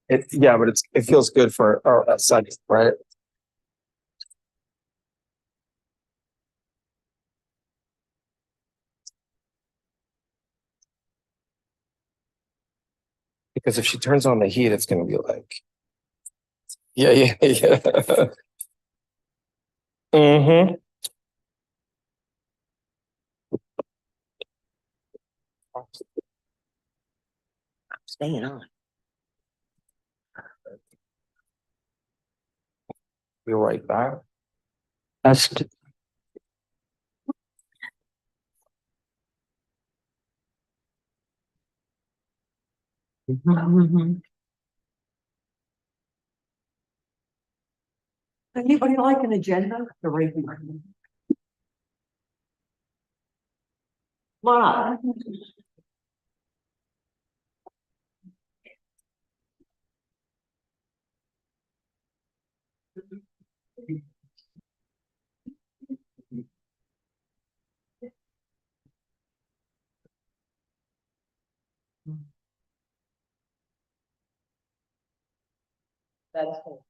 Yeah, but it feels good for a second, right? Because if she turns on the heat, it's gonna be like, yeah. Mm-hmm. Staying on. Be right back. Best. Anybody like an agenda? The regular. Wow. That's cool.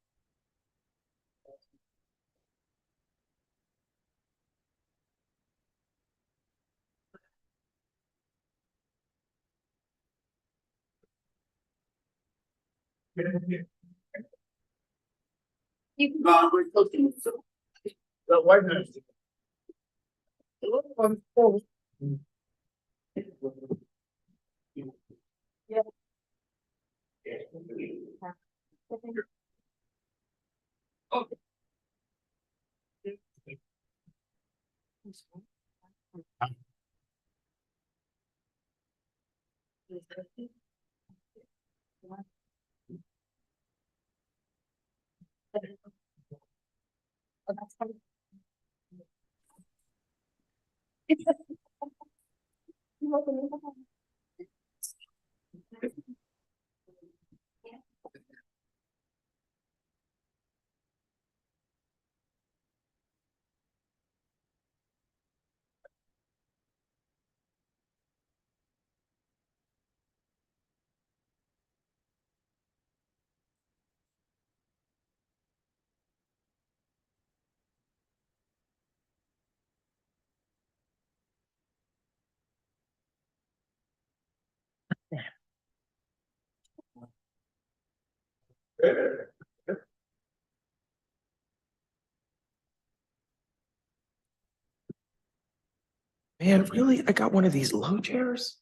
Man, really? I got one of these low chairs?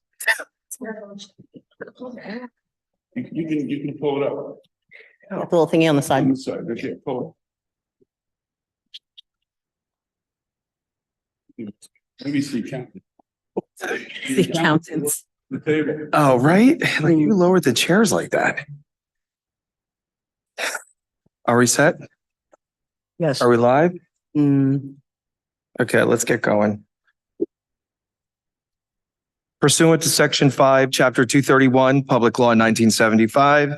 You can pull it up. The little thingy on the side. On the side, right here, pull it. Maybe see count. The accountants. The table. Oh, right? Like you lowered the chairs like that. Are we set? Yes. Are we live? Mm, Okay, let's get going. Pursuant to Section 5, Chapter 231, Public Law 1975,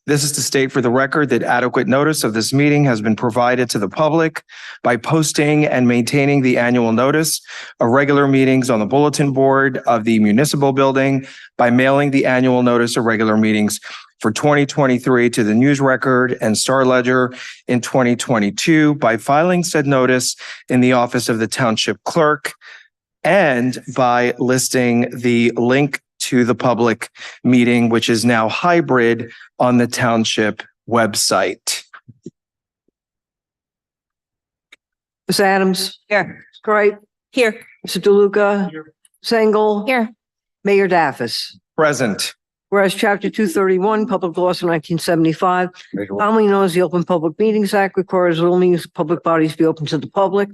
this is to state for the record that adequate notice of this meeting has been provided to the public by posting and maintaining the annual notice of regular meetings on the bulletin board of the municipal building, by mailing the annual notice of regular meetings for 2023 to the News Record and Star Ledger in 2022, by filing said notice in the office of the Township Clerk, and by listing the link to the public meeting, which is now hybrid on the Township website. Ms. Adams. Here. Great. Here. Mr. DeLuca. Sengel. Here. Mayor Daffis. Present. Whereas Chapter 231, Public Laws of 1975, commonly known as the Open Public Meetings Act, requires all meetings of public bodies be open to the public.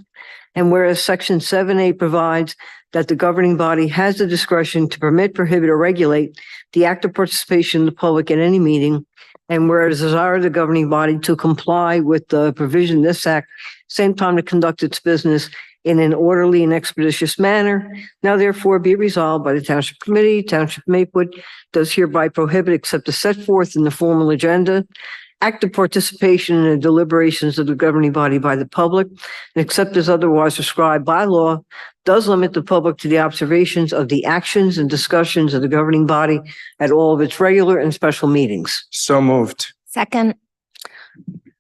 And whereas Section 7A provides that the governing body has the discretion to permit, prohibit, or regulate the active participation of the public at any meeting. And whereas it desires the governing body to comply with the provision of this act, same time to conduct its business in an orderly and expeditious manner. Now therefore be resolved by the Township Committee, Township Maplewood does hereby prohibit, except as set forth in the formal agenda, active participation in the deliberations of the governing body by the public, and except as otherwise prescribed by law, does limit the public to the observations of the actions and discussions of the governing body at all of its regular and special meetings. So moved. Second.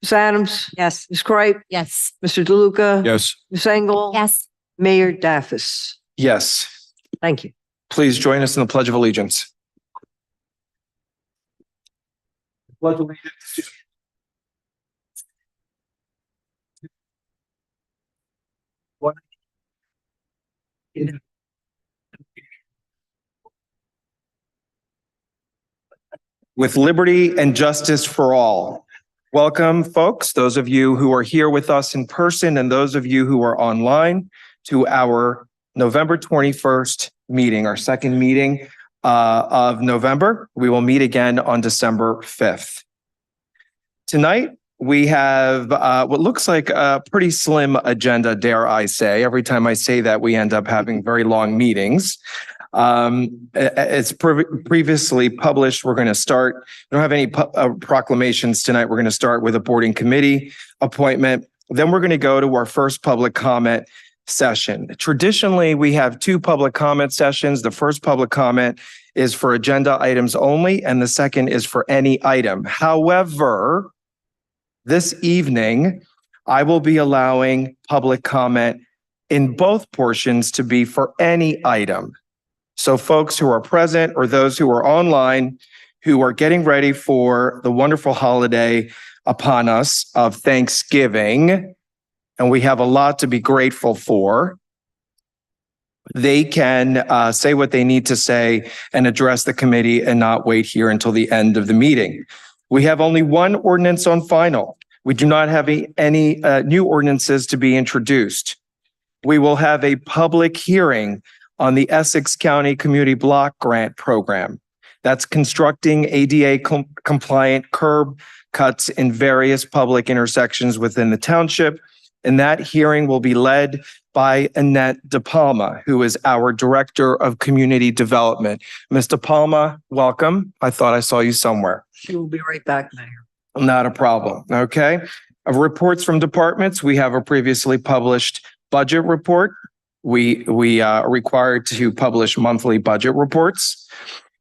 Ms. Adams? Yes. Ms. Cripe? Yes. Mr. DeLuca? Yes. Ms. Engel? Yes. Mayor Daffis? Yes. Thank you. Please join us in the Pledge of Allegiance. Pledge allegiance to with liberty and justice for all. Welcome, folks, those of you who are here with us in person and those of you who are online to our November 21st meeting, our second meeting of November. We will meet again on December 5th. Tonight, we have what looks like a pretty slim agenda, dare I say. Every time I say that, we end up having very long meetings. It's previously published. We're going to start. We don't have any proclamations tonight. We're going to start with a boarding committee appointment. Then we're going to go to our first public comment session. Traditionally, we have two public comment sessions. The first public comment is for agenda items only, and the second is for any item. However, this evening, I will be allowing public comment in both portions to be for any item. So folks who are present or those who are online who are getting ready for the wonderful holiday upon us of Thanksgiving, and we have a lot to be grateful for, they can say what they need to say and address the committee and not wait here until the end of the meeting. We have only one ordinance on final. We do not have any new ordinances to be introduced. We will have a public hearing on the Essex County Community Block Grant Program. That's constructing ADA compliant curb cuts in various public intersections within the township. And that hearing will be led by Annette DePalma, who is our Director of Community Development. Ms. DePalma, welcome. I thought I saw you somewhere. She will be right back, Mayor. Not a problem. Okay. Of reports from departments, we have a previously published budget report. We are required to publish monthly budget reports.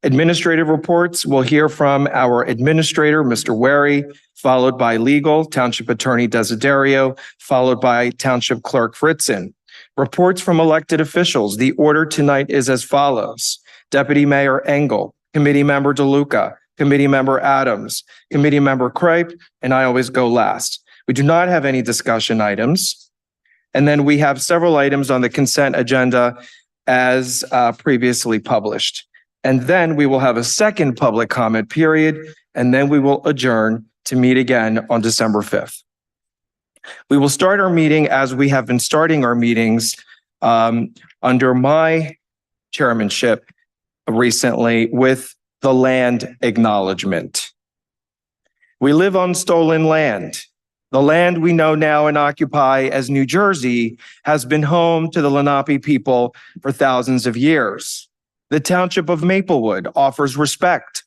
Administrative reports, we'll hear from our administrator, Mr. Wary, followed by legal, Township Attorney Desiderio, followed by Township Clerk Fritzen. Reports from elected officials. The order tonight is as follows. Deputy Mayor Engel, Committee Member DeLuca, Committee Member Adams, Committee Member Cripe, and I always go last. We do not have any discussion items. And then we have several items on the consent agenda as previously published. And then we will have a second public comment period, and then we will adjourn to meet again on December 5th. We will start our meeting as we have been starting our meetings under my chairmanship recently with the land acknowledgement. We live on stolen land. The land we know now and occupy as New Jersey has been home to the Lenape people for thousands of years. The Township of Maplewood offers respect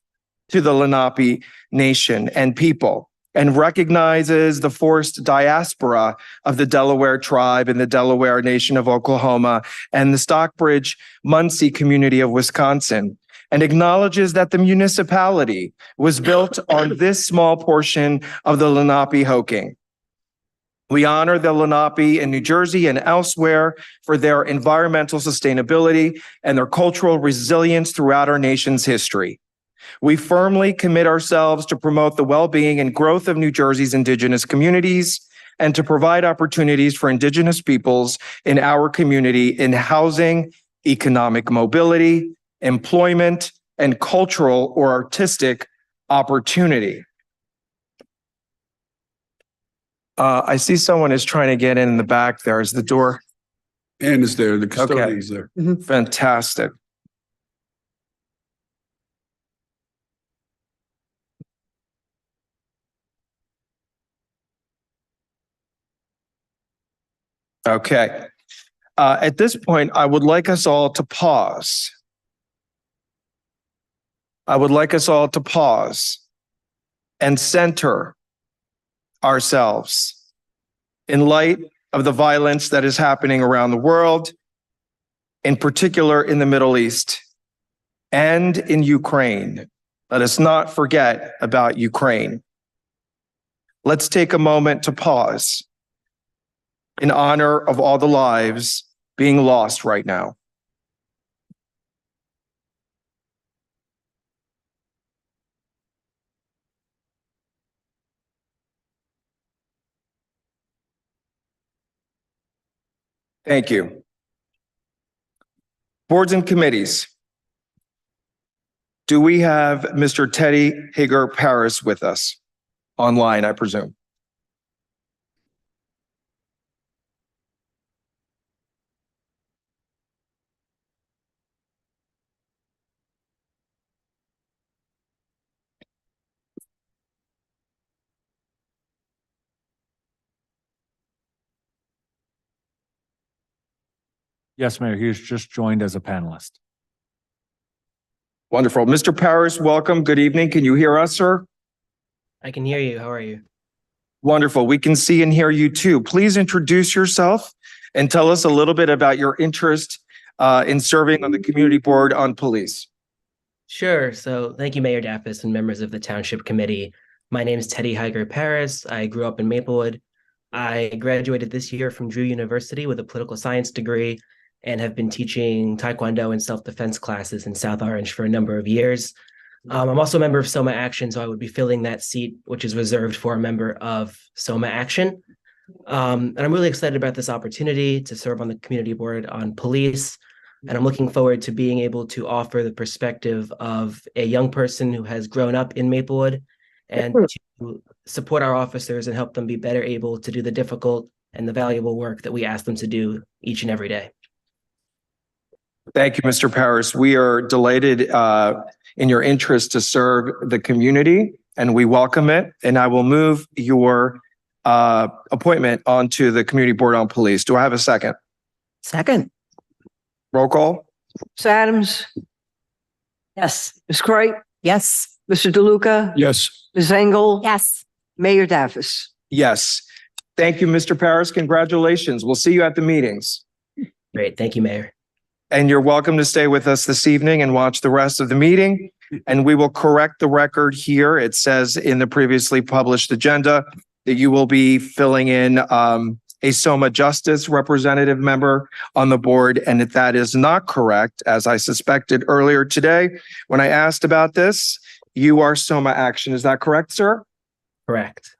to the Lenape nation and people and recognizes the forced diaspora of the Delaware tribe and the Delaware Nation of Oklahoma and the Stockbridge Muncie community of Wisconsin, and acknowledges that the municipality was built on this small portion of the Lenape Hoking. We honor the Lenape in New Jersey and elsewhere for their environmental sustainability and their cultural resilience throughout our nation's history. We firmly commit ourselves to promote the well-being and growth of New Jersey's Indigenous communities and to provide opportunities for Indigenous peoples in our community in housing, economic mobility, employment, and cultural or artistic opportunity. I see someone is trying to get in the back there. Is the door? Ann is there, the custodian is there. Fantastic. Okay. At this point, I would like us all to pause. I would like us all to pause and center ourselves in light of the violence that is happening around the world, in particular in the Middle East and in Ukraine. Let us not forget about Ukraine. let's take a moment to pause in honor of all the lives being lost right now. Thank you. Boards and committees. Do we have Mr. Teddy Hager Paris with us? Online, I presume. Yes, Mayor, he's just joined as a panelist. Wonderful. Mr. Paris, welcome. Good evening. Can you hear us, sir? I can hear you. How are you? Wonderful. We can see and hear you too. Please introduce yourself and tell us a little bit about your interest in serving on the Community Board on Police. Sure. So thank you, Mayor Daffis and members of the Township Committee. My name is Teddy Higer Paris. I grew up in Maplewood. I graduated this year from Drew University with a political science degree and have been teaching Taekwondo and self-defense classes in South Orange for a number of years. I'm also a member of Soma Action, so I would be filling that seat, which is reserved for a member of Soma Action. And I'm really excited about this opportunity to serve on the Community Board on Police. And I'm looking forward to being able to offer the perspective of a young person who has grown up in Maplewood and to support our officers and help them be better able to do the difficult and the valuable work that we ask them to do each and every day. Thank you, Mr. Paris. We are delighted in your interest to serve the community, and we welcome it. And I will move your appointment onto the Community Board on Police. Do I have a second? Second. Roll call. Ms. Adams, Yes. Ms. Cripe, Yes. Mr. DeLuca, Yes. Ms. Engel, Yes. Mayor Daffis. Yes. Thank you, Mr. Paris. Congratulations. We'll see you at the meetings. Great. Thank you, Mayor. And you're welcome to stay with us this evening and watch the rest of the meeting. And we will correct the record here. It says in the previously published agenda that you will be filling in a Soma Justice representative member on the board, and that is not correct, as I suspected earlier today when I asked about this. You are Soma Action. Is that correct, sir? Correct.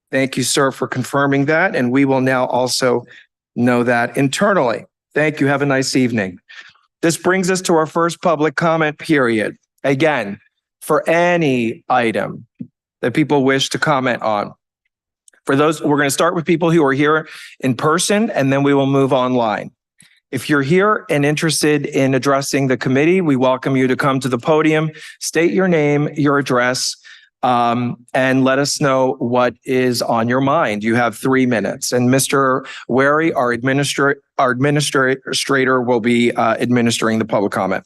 Thank you, sir, for confirming that. And we will now also know that internally. Thank you. Have a nice evening. This brings us to our first public comment period. Again, for any item that people wish to comment on. For those, we're going to start with people who are here in person, and then we will move online. If you're here and interested in addressing the committee, we welcome you to come to the podium, state your name, your address, and let us know what is on your mind. You have 3 minutes. And Mr. Wary, our administrator, will be administering the public comment.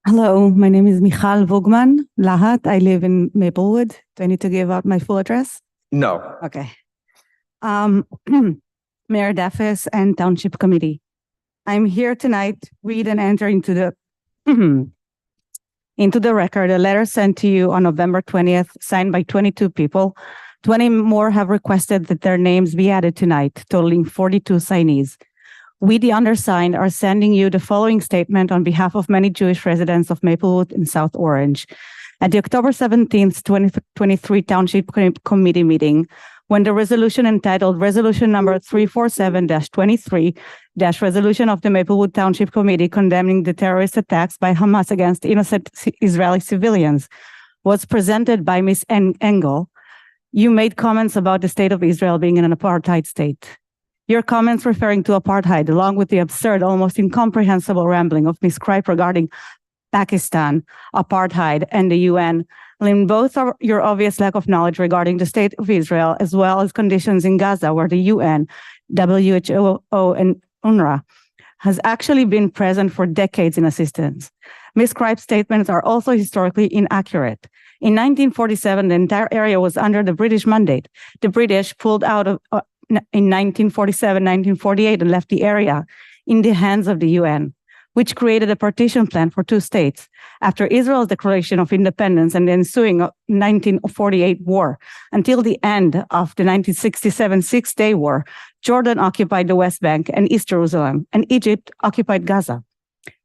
Hello, my name is Michal Vogman Lahat. I live in Maplewood. Do I need to give out my full address? No. Okay. Mayor Daffis and Township Committee. I'm here tonight to read and enter into the record a letter sent to you on November 20th, signed by 22 people. 20 more have requested that their names be added tonight, totaling 42 signees. We, the undersigned, are sending you the following statement on behalf of many Jewish residents of Maplewood in South Orange. At the October 17th, 2023 Township Committee meeting, when the resolution entitled Resolution Number 347-23, Resolution of the Maplewood Township Committee condemning the terrorist attacks by Hamas against innocent Israeli civilians was presented by Ms. Engel, you made comments about the state of Israel being an apartheid state. Your comments referring to apartheid, along with the absurd, almost incomprehensible rambling of Ms. Cripe regarding Pakistan, apartheid, and the UN, in both your obvious lack of knowledge regarding the state of Israel, as well as conditions in Gaza, where the UN, WHO, and UNRWA has actually been present for decades in assistance. Ms. Cripe's statements are also historically inaccurate. In 1947, the entire area was under the British mandate. The British pulled out of in 1947, 1948, and left the area in the hands of the UN. which created a partition plan for two states. After Israel's declaration of independence and the ensuing 1948 war, until the end of the 1967 Six-Day War, Jordan occupied the West Bank and East Jerusalem, and Egypt occupied Gaza.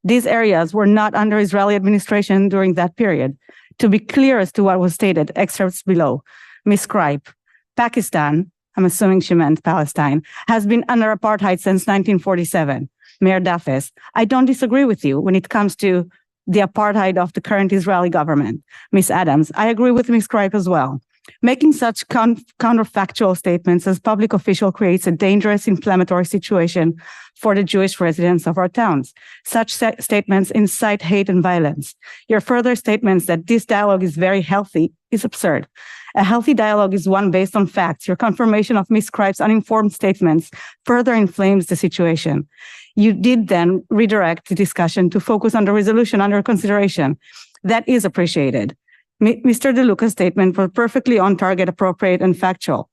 These areas were not under Israeli administration during that period. To be clear as to what was stated, excerpts below. Ms. Cripe, Pakistan, I'm assuming she meant Palestine, has been under apartheid since 1947. Mayor Dafis, I don't disagree with you when it comes to the apartheid of the current Israeli government. Ms. Adams, I agree with Ms. Cripe as well. Making such counterfactual statements as public official creates a dangerous inflammatory situation for the Jewish residents of our towns. Such statements incite hate and violence. Your further statements that this dialogue is very healthy is absurd. A healthy dialogue is one based on facts. Your confirmation of Ms. Cripe's uninformed statements further inflames the situation. You did then redirect the discussion to focus on the resolution under consideration. That is appreciated. Mr. DeLuca's statement was perfectly on target, appropriate, and factual,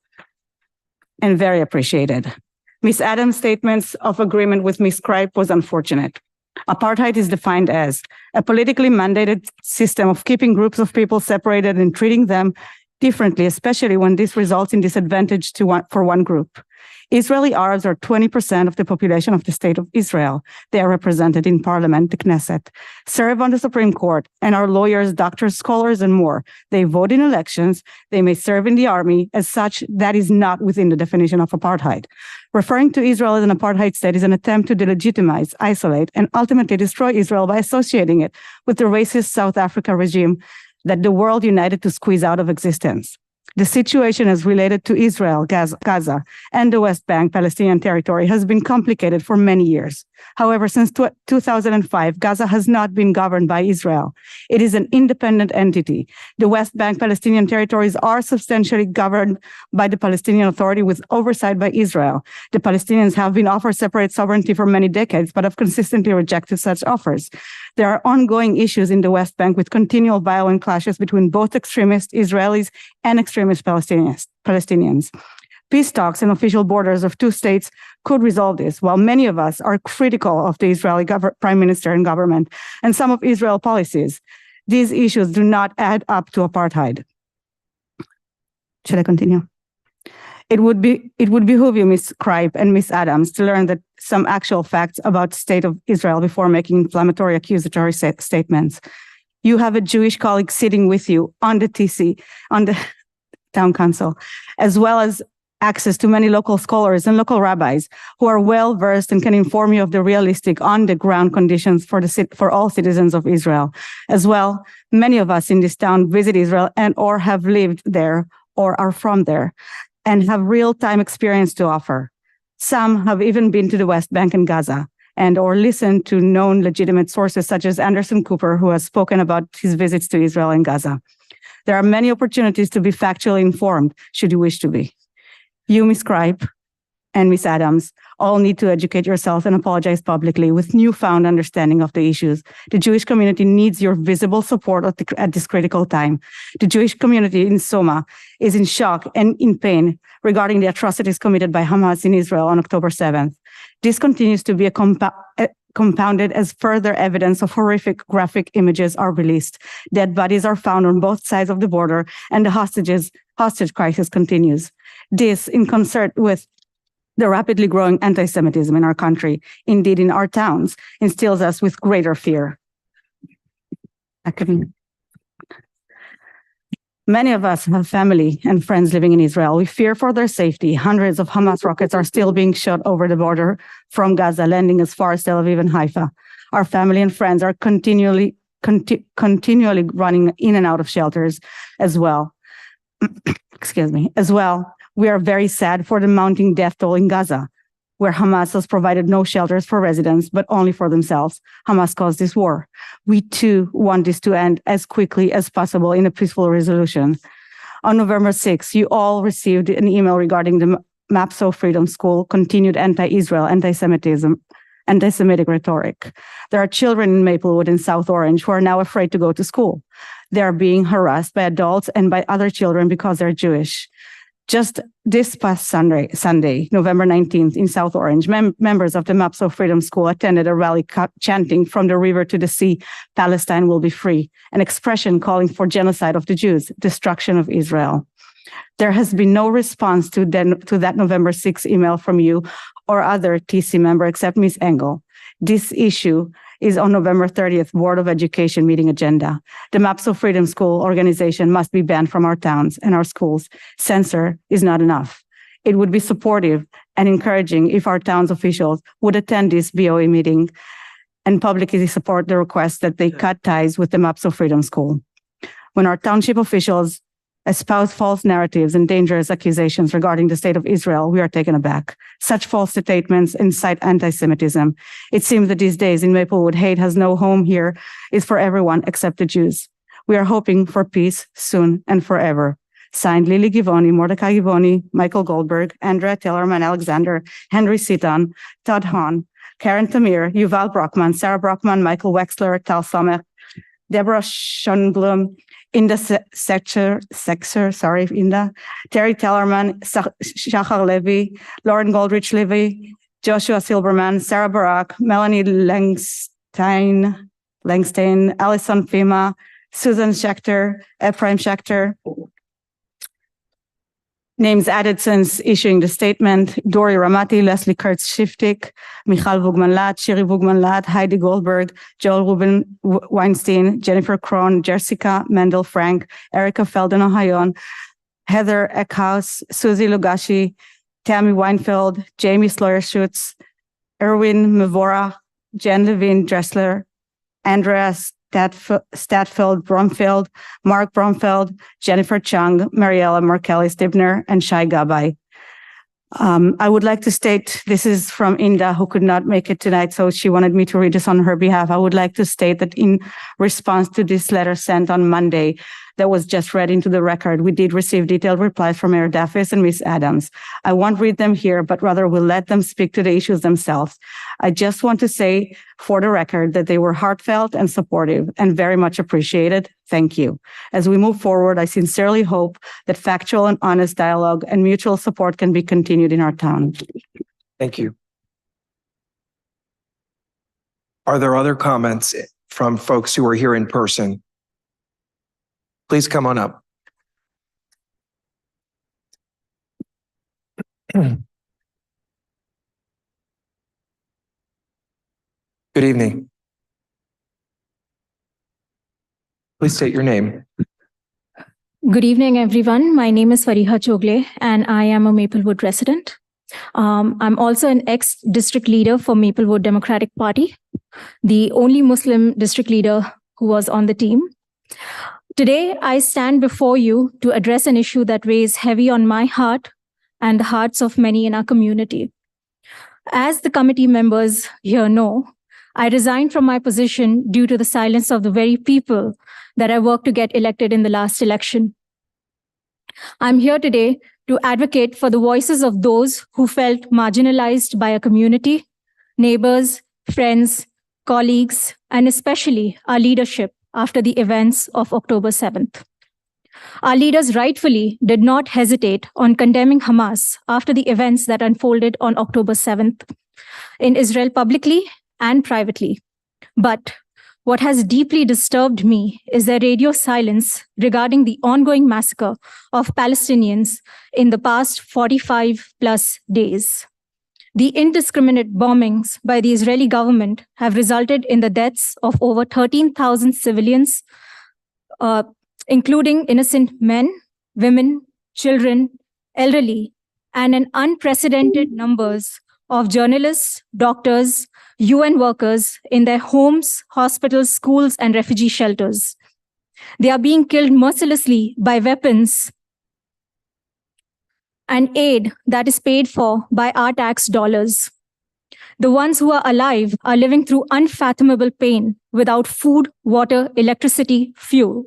and very appreciated. Ms. Adams' statements of agreement with Ms. Cripe was unfortunate. Apartheid is defined as a politically mandated system of keeping groups of people separated and treating them differently, especially when this results in disadvantage for one group. Israeli Arabs are 20% of the population of the state of Israel. They are represented in parliament, the Knesset, serve on the Supreme Court, and are lawyers, doctors, scholars, and more. They vote in elections. They may serve in the army. As such, that is not within the definition of apartheid. Referring to Israel as an apartheid state is an attempt to delegitimize, isolate, and ultimately destroy Israel by associating it with the racist South Africa regime that the world united to squeeze out of existence. The situation as related to Israel, Gaza, and the West Bank, Palestinian territory, has been complicated for many years. However, since 2005, Gaza has not been governed by Israel. It is an independent entity. The West Bank, Palestinian territories are substantially governed by the Palestinian Authority with oversight by Israel. The Palestinians have been offered separate sovereignty for many decades, but have consistently rejected such offers. There are ongoing issues in the West Bank with continual violent clashes between both extremist Israelis and extremist Palestinians. Peace talks and official borders of two states could resolve this, while many of us are critical of the Israeli prime minister and government and some of Israel's policies. These issues do not add up to apartheid. Should I continue? It would behoove you, Ms. Cripe and Ms. Adams, to learn that some actual facts about the state of Israel before making inflammatory accusatory statements. You have a Jewish colleague sitting with you on the TC, on the town council, as well as access to many local scholars and local rabbis who are well versed and can inform you of the realistic on-the-ground conditions for all citizens of Israel. As well, many of us in this town visit Israel and or have lived there or are from there and have real-time experience to offer. Some have even been to the West Bank and Gaza and or listened to known legitimate sources such as Anderson Cooper, who has spoken about his visits to Israel and Gaza. There are many opportunities to be factually informed, should you wish to be. You, Ms. Cripe, and Ms. Adams all need to educate yourself and apologize publicly with newfound understanding of the issues. The Jewish community needs your visible support at this critical time. The Jewish community in Soma is in shock and in pain regarding the atrocities committed by Hamas in Israel on October 7th. This continues to be compounded as further evidence of horrific graphic images are released. Dead bodies are found on both sides of the border, and the hostage crisis continues. This, in concert with the rapidly growing anti-Semitism in our country, indeed in our towns, instills us with greater fear. Many of us have family and friends living in Israel. We fear for their safety. Hundreds of Hamas rockets are still being shot over the border from Gaza, landing as far as Tel Aviv and Haifa. Our family and friends are continually running in and out of shelters as well. As well, we are very sad for the mounting death toll in Gaza, where Hamas has provided no shelters for residents, but only for themselves. Hamas caused this war. We too want this to end as quickly as possible in a peaceful resolution. On November 6th, you all received an email regarding the MAPSO Freedom School continued anti-Israel, anti-Semitic rhetoric. There are children in Maplewood and South Orange who are now afraid to go to school. They are being harassed by adults and by other children because they're Jewish. Just this past Sunday, November 19th, in South Orange, members of the Maps of Freedom School attended a rally chanting, "From the river to the sea, Palestine will be free," an expression calling for genocide of the Jews, destruction of Israel. There has been no response to that November 6th email from you or other TC member except Ms. Engel. This issue is on November 30th Board of Education meeting agenda. The Maps of Freedom School organization must be banned from our towns and our schools. Censor is not enough. It would be supportive and encouraging if our town's officials would attend this BOE meeting and publicly support the request that they cut ties with the Maps of Freedom School. When our township officials espouse false narratives and dangerous accusations regarding the state of Israel, we are taken aback. Such false statements incite anti-Semitism. It seems that these days in Maplewood, hate has no home here, is for everyone except the Jews. We are hoping for peace soon and forever. Signed, Lily Givoni, Mordecai Givoni, Michael Goldberg, Andrea Tellerman Alexander, Henry Sitan, Todd Hahn, Karen Tamir, Yuval Brockman, Sarah Brockman, Michael Wexler, Tal Sommer, Deborah Schonblum, Inda Sexer, Inda, Terry Tellerman, Shachar Levy, Lauren Goldrich Levy, Joshua Silberman, Sarah Barak, Melanie Langstein, Alison Fima, Susan Schechter, Ephraim Schechter. Names added since issuing the statement: Dori Ramati, Leslie Kurtz-Shiftik, Michal Vugman-Lat, Shiri Vugman-Lat, Heidi Goldberg, Joel Ruben Weinstein, Jennifer Krohn, Jessica Mendel Frank, Erica Felden-Ohayon, Heather Eckhaus, Susie Lugashi, Tammy Weinfeld, Jamie Sloyer-Schutz, Erwin Mevora, Jen Levine Dressler, Andreas Statfeld Bromfield, Mark Bromfield, Jennifer Chung, Mariella Markelli Stibner, and Shai Gabay. I would like to state, this is from Inda, who could not make it tonight, so she wanted me to read this on her behalf. I would like to state that in response to this letter sent on Monday, that was just read into the record, we did receive detailed replies from Mayor Daffis and Ms. Adams. I won't read them here, but rather will let them speak to the issues themselves. I just want to say for the record that they were heartfelt and supportive and very much appreciated. Thank you. As we move forward, I sincerely hope that factual and honest dialogue and mutual support can be continued in our town. Thank you. Are there other comments from folks who are here in person? Please come on up. Good evening. Please state your name. Good evening, everyone. My name is Fariha Chogle, and I am a Maplewood resident. I'm also an ex-district leader for Maplewood Democratic Party, the only Muslim district leader who was on the team. Today, I stand before you to address an issue that weighs heavy on my heart and the hearts of many in our community. As the committee members here know, I resigned from my position due to the silence of the very people that I worked to get elected in the last election. I'm here today to advocate for the voices of those who felt marginalized by our community, neighbors, friends, colleagues, and especially our leadership after the events of October 7th. Our leaders rightfully did not hesitate on condemning Hamas after the events that unfolded on October 7th in Israel publicly and privately. But what has deeply disturbed me is their radio silence regarding the ongoing massacre of Palestinians in the past 45 plus days. The indiscriminate bombings by the Israeli government have resulted in the deaths of over 13,000 civilians, including innocent men, women, children, elderly, and an unprecedented numbers of journalists, doctors, UN workers in their homes, hospitals, schools, and refugee shelters. They are being killed mercilessly by weapons and aid that is paid for by our tax dollars. The ones who are alive are living through unfathomable pain without food, water, electricity, fuel.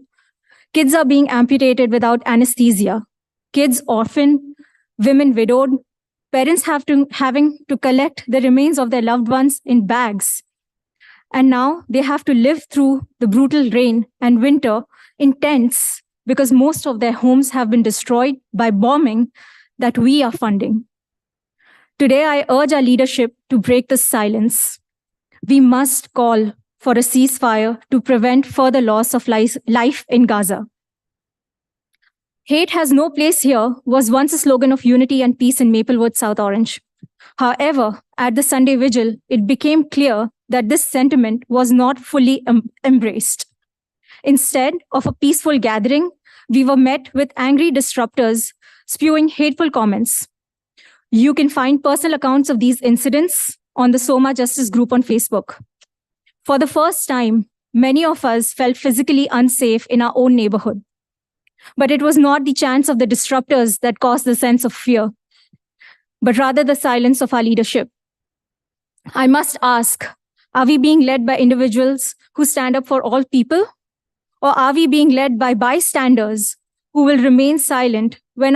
Kids are being amputated without anesthesia. Kids orphaned, women widowed, parents having to collect the remains of their loved ones in bags. And now they have to live through the brutal rain and winter in tents because most of their homes have been destroyed by bombing that we are funding. Today, I urge our leadership to break this silence. We must call for a ceasefire to prevent further loss of life in Gaza. Hate has no place here was once a slogan of unity and peace in Maplewood, South Orange. However, at the Sunday vigil, it became clear that this sentiment was not fully embraced. Instead of a peaceful gathering, we were met with angry disruptors spewing hateful comments. You can find personal accounts of these incidents on the Soma Justice group on Facebook. For the first time, many of us felt physically unsafe in our own neighborhood. But it was not the chants of the disruptors that caused the sense of fear, but rather the silence of our leadership. I must ask, are we being led by individuals who stand up for all people? Or are we being led by bystanders who will remain silent when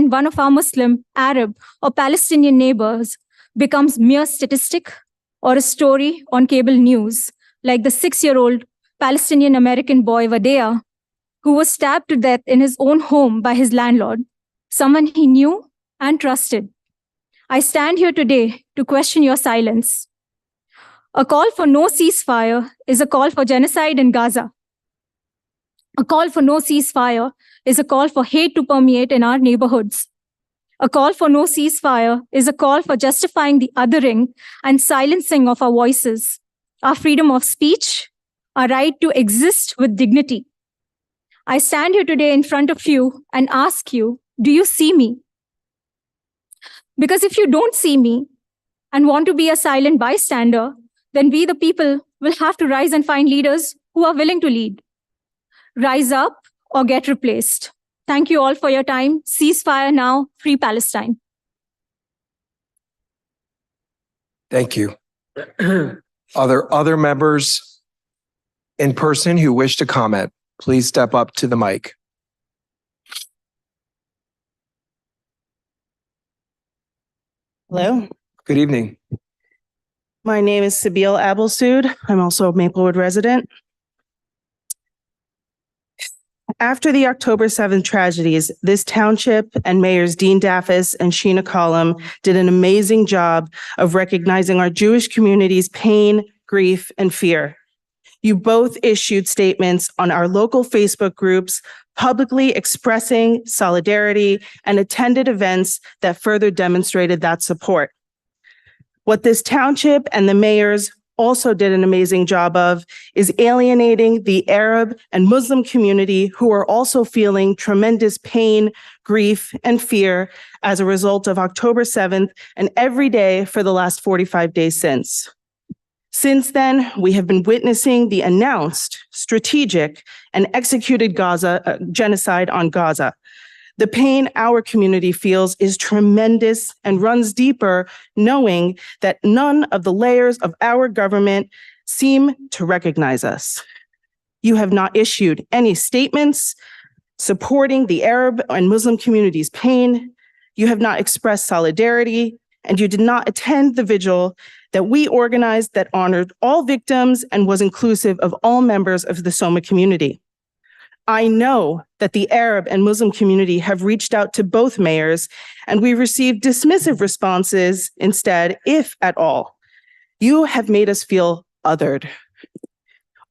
one of our Muslim, Arab, or Palestinian neighbors becomes mere statistic or a story on cable news, like the 6-year-old Palestinian American boy Wadea, who was stabbed to death in his own home by his landlord, someone he knew and trusted? I stand here today to question your silence. A call for no ceasefire is a call for genocide in Gaza. A call for no ceasefire is a call for hate to permeate in our neighborhoods. A call for no ceasefire is a call for justifying the othering and silencing of our voices, our freedom of speech, our right to exist with dignity. I stand here today in front of you and ask you, do you see me? Because if you don't see me and want to be a silent bystander, then we, the people, will have to rise and find leaders who are willing to lead. Rise up or get replaced. Thank you all for your time. Ceasefire now, free Palestine. Thank you. Are there other members in person who wish to comment? Please step up to the mic. Hello, Good evening. my name is Sabeel Abelsood. I'm also a Maplewood resident. After the October 7th tragedies, this township and mayors Dean Daffis and Sheena Collum did an amazing job of recognizing our Jewish community's pain, grief, and fear. You both issued statements on our local Facebook groups, publicly expressing solidarity and attended events that further demonstrated that support. What this township and the mayors also did an amazing job of is alienating the Arab and Muslim community who are also feeling tremendous pain, grief, and fear as a result of October 7th and every day for the last 45 days since. Since then, we have been witnessing the announced, strategic, and executed genocide on Gaza. The pain our community feels is tremendous and runs deeper, knowing that none of the layers of our government seem to recognize us. You have not issued any statements supporting the Arab and Muslim community's pain. You have not expressed solidarity, and you did not attend the vigil that we organized that honored all victims and was inclusive of all members of the Soma community. I know that the Arab and Muslim community have reached out to both mayors, and we received dismissive responses instead, if at all. You have made us feel othered,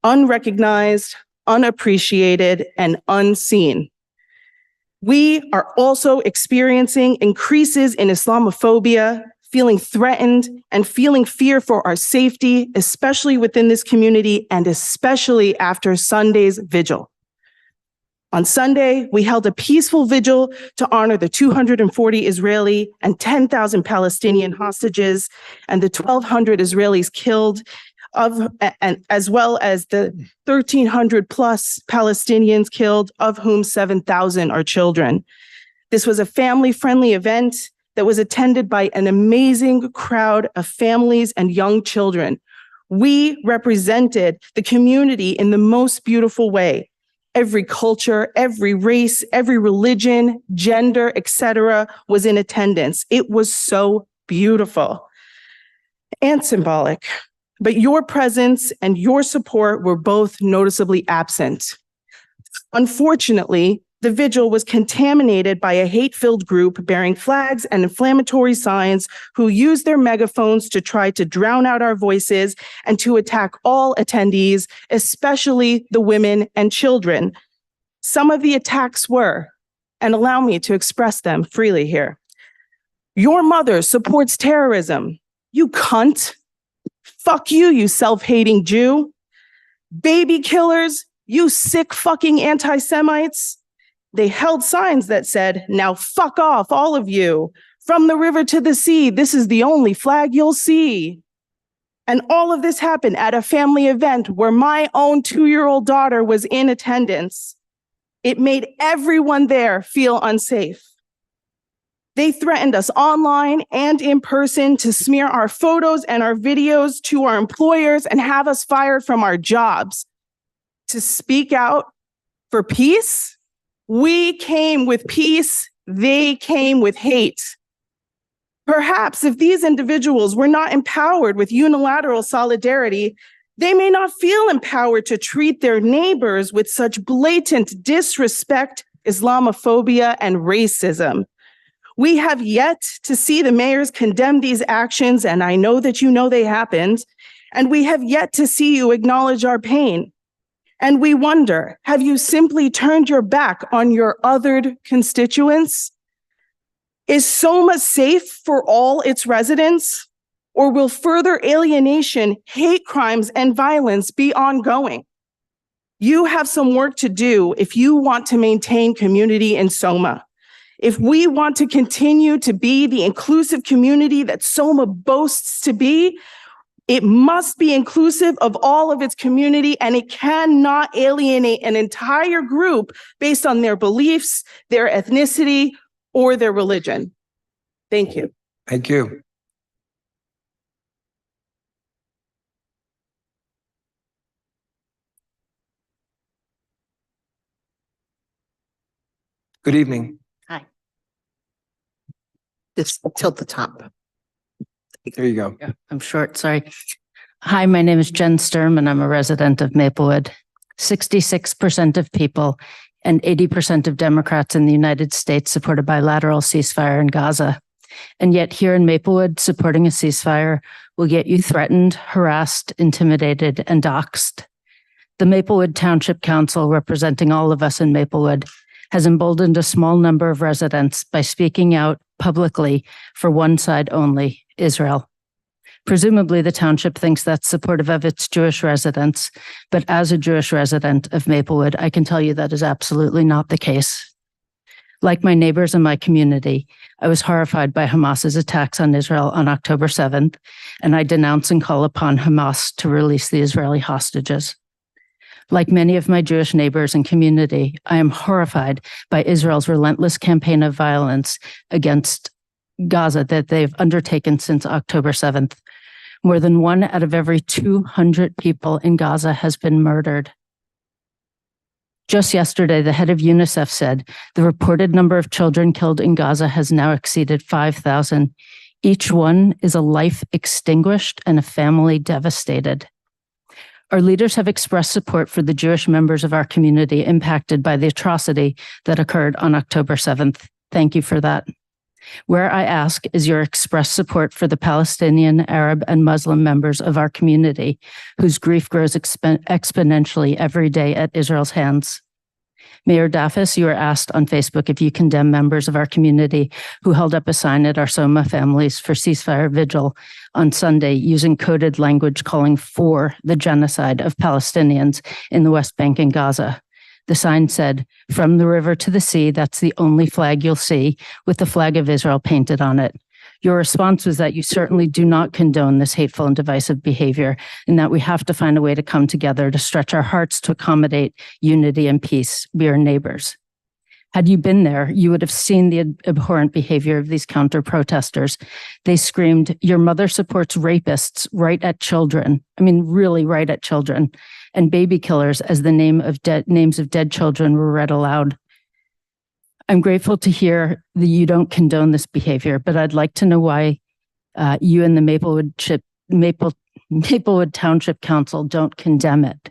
unrecognized, unappreciated, and unseen. We are also experiencing increases in Islamophobia, feeling threatened, and feeling fear for our safety, especially within this community and especially after Sunday's vigil. On Sunday, we held a peaceful vigil to honor the 240 Israeli and 10,000 Palestinian hostages and the 1,200 Israelis killed, as well as the 1,300 plus Palestinians killed, of whom 7,000 are children. This was a family-friendly event that was attended by an amazing crowd of families and young children. We represented the community in the most beautiful way. Every culture, every race, every religion, gender, etc., was in attendance. It was so beautiful and symbolic. But your presence and your support were both noticeably absent. Unfortunately, the vigil was contaminated by a hate-filled group bearing flags and inflammatory signs who used their megaphones to try to drown out our voices and to attack all attendees, especially the women and children. Some of the attacks were, and allow me to express them freely here. Your mother supports terrorism. You cunt. Fuck you, you self-hating Jew. Baby killers, you sick fucking anti-Semites. They held signs that said, now fuck off, all of you. From the river to the sea, this is the only flag you'll see. And all of this happened at a family event where my own 2-year-old daughter was in attendance. It made everyone there feel unsafe. They threatened us online and in person to smear our photos and our videos to our employers and have us fired from our jobs. To speak out for peace, we came with peace, they came with hate. Perhaps if these individuals were not empowered with unilateral solidarity, they may not feel empowered to treat their neighbors with such blatant disrespect, Islamophobia, and racism. We have yet to see the mayors condemn these actions, and I know that you know they happened, and we have yet to see you acknowledge our pain. And we wonder, have you simply turned your back on your othered constituents? Is Soma safe for all its residents? Or will further alienation, hate crimes, and violence be ongoing? You have some work to do if you want to maintain community in Soma. If we want to continue to be the inclusive community that Soma boasts to be, it must be inclusive of all of its community, and it cannot alienate an entire group based on their beliefs, their ethnicity, or their religion. Thank you. Thank you. Good evening. Just tilt the top. There you go. Yeah, I'm short, sorry. Hi, my name is Jen Sturm and I'm a resident of Maplewood. 66% of people and 80% of Democrats in the United States support a bilateral ceasefire in Gaza. And yet here in Maplewood, supporting a ceasefire will get you threatened, harassed, intimidated, and doxxed. The Maplewood Township Council, representing all of us in Maplewood, has emboldened a small number of residents by speaking out publicly for one side only, Israel. Presumably, the township thinks that's supportive of its Jewish residents, but as a Jewish resident of Maplewood, I can tell you that is absolutely not the case. Like my neighbors in my community, I was horrified by Hamas's attacks on Israel on October 7th, and I denounce and call upon Hamas to release the Israeli hostages. Like many of my Jewish neighbors and community, I am horrified by Israel's relentless campaign of violence against Gaza that they've undertaken since October 7th. More than 1 out of every 200 people in Gaza has been murdered. Just yesterday, the head of UNICEF said the reported number of children killed in Gaza has now exceeded 5,000. Each one is a life extinguished and a family devastated. Our leaders have expressed support for the Jewish members of our community impacted by the atrocity that occurred on October 7th. Thank you for that. Where I ask is your expressed support for the Palestinian, Arab, and Muslim members of our community, whose grief grows exponentially every day at Israel's hands. Mayor Dafis, you were asked on Facebook if you condemn members of our community who held up a sign at our Soma Families for Ceasefire Vigil on Sunday using coded language calling for the genocide of Palestinians in the West Bank and Gaza. The sign said, "From the river to the sea, that's the only flag you'll see," with the flag of Israel painted on it. Your response was that you certainly do not condone this hateful and divisive behavior, and that we have to find a way to come together to stretch our hearts to accommodate unity and peace. We are neighbors. Had you been there, you would have seen the abhorrent behavior of these counter-protesters. They screamed, "Your mother supports rapists," right at children. I mean, really right at children. And baby killers as the names of dead children were read aloud. I'm grateful to hear that you don't condone this behavior, but I'd like to know why you and the Maplewood Township Council don't condemn it.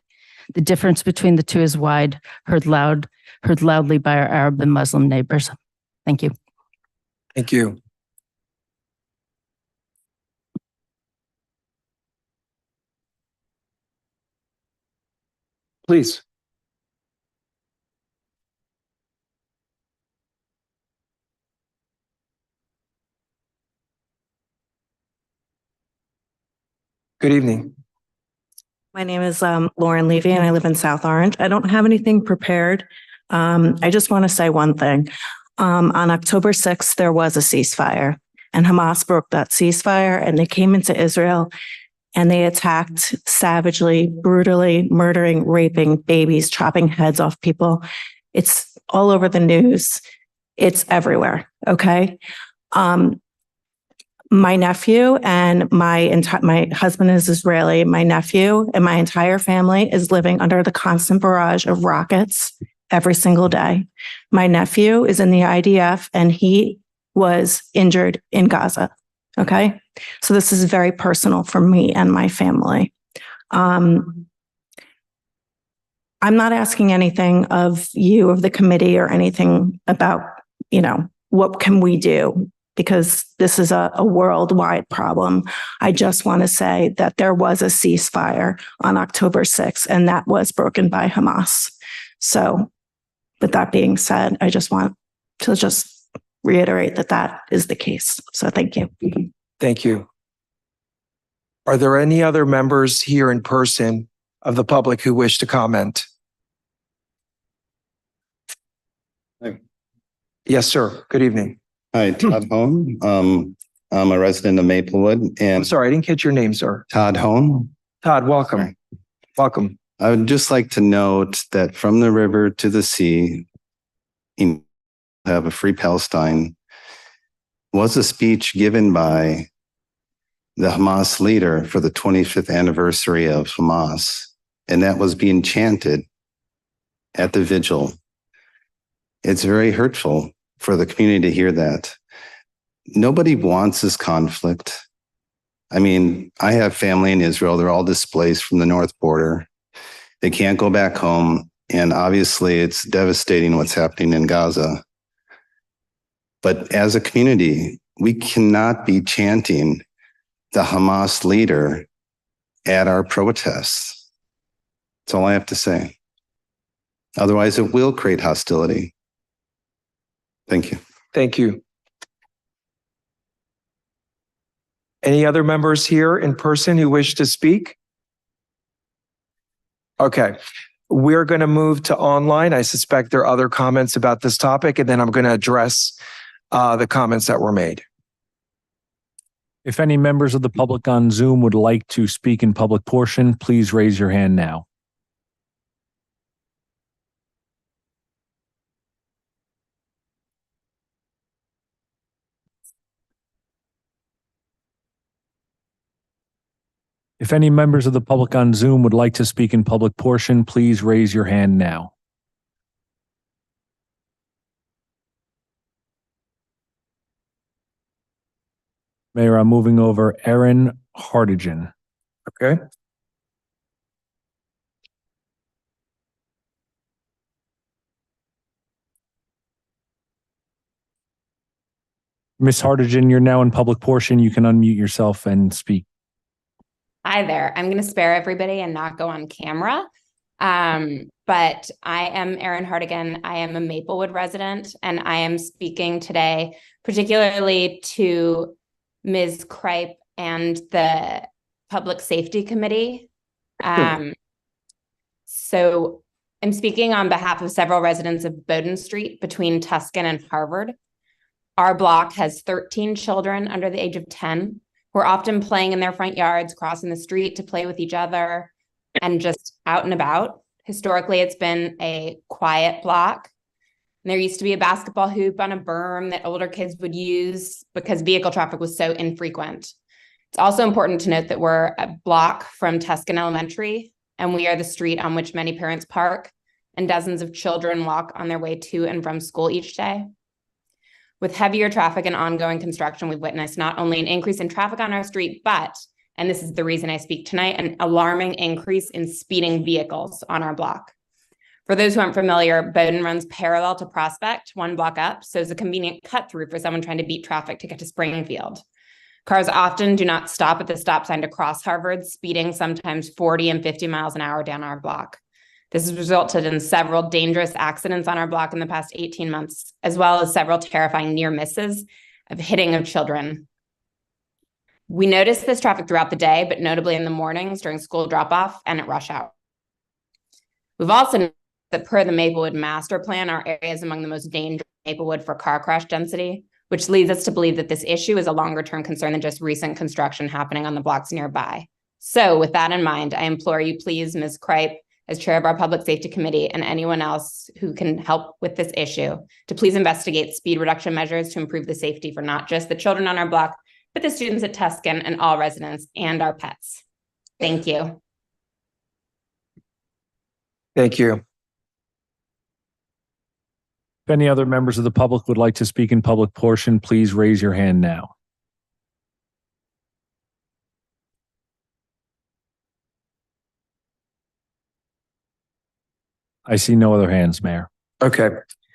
The difference between the two is wide, heard loudly by our Arab and Muslim neighbors. Thank you. Thank you. Please. Good evening. My name is Lauren Levy and I live in South Orange. I don't have anything prepared. I just want to say one thing. On October 6th, there was a ceasefire and Hamas broke that ceasefire and they came into Israel and they attacked savagely, brutally, murdering, raping babies, chopping heads off people. It's all over the news. It's everywhere. Okay. My nephew and my husband is Israeli. My nephew and my entire family is living under the constant barrage of rockets every single day. My nephew is in the IDF and he was injured in Gaza. Okay. So this is very personal for me and my family. I'm not asking anything of you, of the committee or anything about, what can we do? Because this is a worldwide problem. I just want to say that there was a ceasefire on October 6th, and that was broken by Hamas. So with that being said, I just want to reiterate that that is the case. So thank you. Thank you. Are there any other members here in person of the public who wish to comment? Yes, sir. Good evening. Hi, Todd Hone. I'm a resident of Maplewood and I'm sorry, I didn't get your name, sir. Todd Hone. Todd, welcome. Sorry. Welcome. I would just like to note that from the river to the sea, have a free Palestine was a speech given by the Hamas leader for the 25th anniversary of Hamas. And that was being chanted at the vigil. It's very hurtful for the community to hear that. Nobody wants this conflict. I mean, I have family in Israel. They're all displaced from the north border. They can't go back home. And obviously it's devastating what's happening in Gaza. But as a community, we cannot be chanting the Hamas leader at our protests. That's all I have to say. Otherwise, it will create hostility. Thank you. Thank you. Any other members here in person who wish to speak? Okay, we're going to move to online. I suspect there are other comments about this topic, and then I'm going to address the comments that were made. If any members of the public on Zoom would like to speak in public portion, please raise your hand now. If any members of the public on Zoom would like to speak in public portion, please raise your hand now. Mayor, I'm moving over Erin Hartigan. Okay. Ms. Hartigan, you're now in public portion. You can unmute yourself and speak. Hi there. I'm going to spare everybody and not go on camera. But I am Erin Hartigan. I am a Maplewood resident, and I am speaking today particularly to Ms. Kripe and the Public Safety Committee. So I'm speaking on behalf of several residents of Bowdoin Street between Tuscan and Harvard. Our block has 13 children under the age of 10 who are often playing in their front yards, crossing the street to play with each other, and just out and about. Historically, it's been a quiet block. And there used to be a basketball hoop on a berm that older kids would use because vehicle traffic was so infrequent. It's also important to note that we're a block from Tuscan Elementary, and we are the street on which many parents park and dozens of children walk on their way to and from school each day. With heavier traffic and ongoing construction, we've witnessed not only an increase in traffic on our street, but and this is the reason I speak tonight, an alarming increase in speeding vehicles on our block. For those who aren't familiar, Bowdoin runs parallel to Prospect, one block up, so it's a convenient cut through for someone trying to beat traffic to get to Springfield. Cars often do not stop at the stop sign to cross Harvard, speeding sometimes 40 and 50 miles an hour down our block. This has resulted in several dangerous accidents on our block in the past 18 months, as well as several terrifying near misses of hitting of children. We notice this traffic throughout the day, but notably in the mornings during school drop-off and at rush hour. We've also noticed that per the Maplewood Master Plan, our area is among the most dangerous in Maplewood for car crash density, which leads us to believe that this issue is a longer-term concern than just recent construction happening on the blocks nearby. So with that in mind, I implore you, please, Ms. Kripe, as chair of our Public Safety Committee, and anyone else who can help with this issue, to please investigate speed reduction measures to improve the safety for not just the children on our block, but the students at Tuscan and all residents and our pets. Thank you. Thank you. If any other members of the public would like to speak in public portion, please raise your hand now. I see no other hands, Mayor. Okay.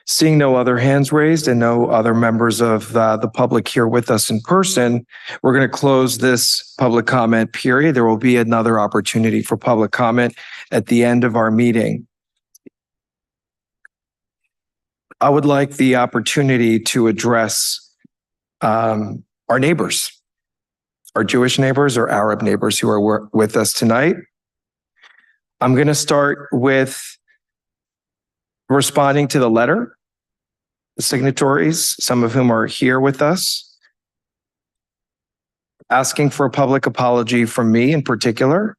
Seeing no other hands raised and no other members of the public here with us in person, we're going to close this public comment period. There will be another opportunity for public comment at the end of our meeting. I would like the opportunity to address our neighbors, our Jewish neighbors or Arab neighbors who are with us tonight. I'm going to start with responding to the letter, the signatories, some of whom are here with us, asking for a public apology from me in particular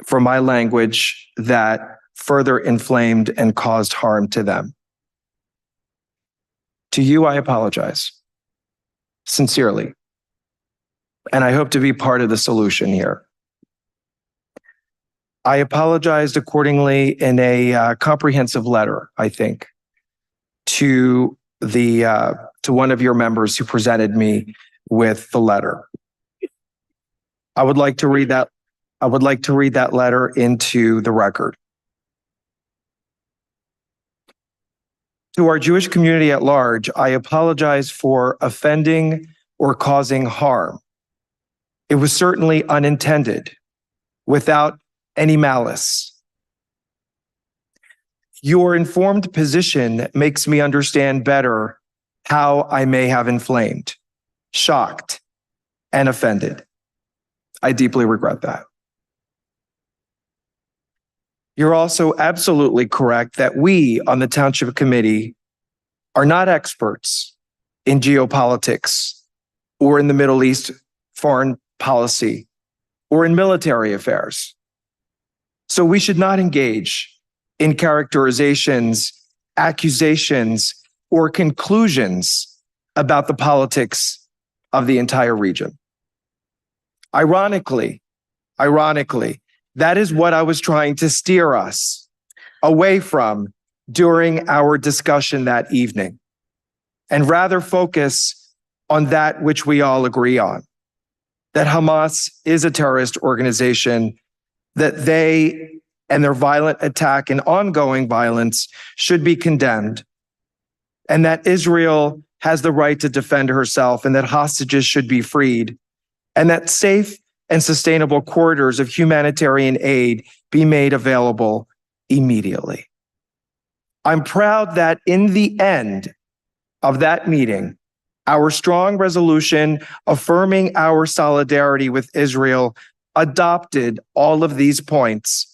for my language that further inflamed and caused harm to them. To you, I apologize sincerely, and I hope to be part of the solution here. I apologized accordingly in a comprehensive letter, I think, to one of your members who presented me with the letter. I would like to read that. I would like to read that letter into the record. To our Jewish community at large, I apologize for offending or causing harm. It was certainly unintended, without any malice. Your informed position makes me understand better how I may have inflamed, shocked, and offended. I deeply regret that. You're also absolutely correct that we on the Township Committee are not experts in geopolitics or in the Middle East foreign policy or in military affairs. So we should not engage in characterizations, accusations, or conclusions about the politics of the entire region. Ironically, that is what I was trying to steer us away from during our discussion that evening, and rather focus on that which we all agree on, that Hamas is a terrorist organization, that they and their violent attack and ongoing violence should be condemned, and that Israel has the right to defend herself, and that hostages should be freed, and that safe and sustainable corridors of humanitarian aid be made available immediately. I'm proud that in the end of that meeting, our strong resolution affirming our solidarity with Israel adopted all of these points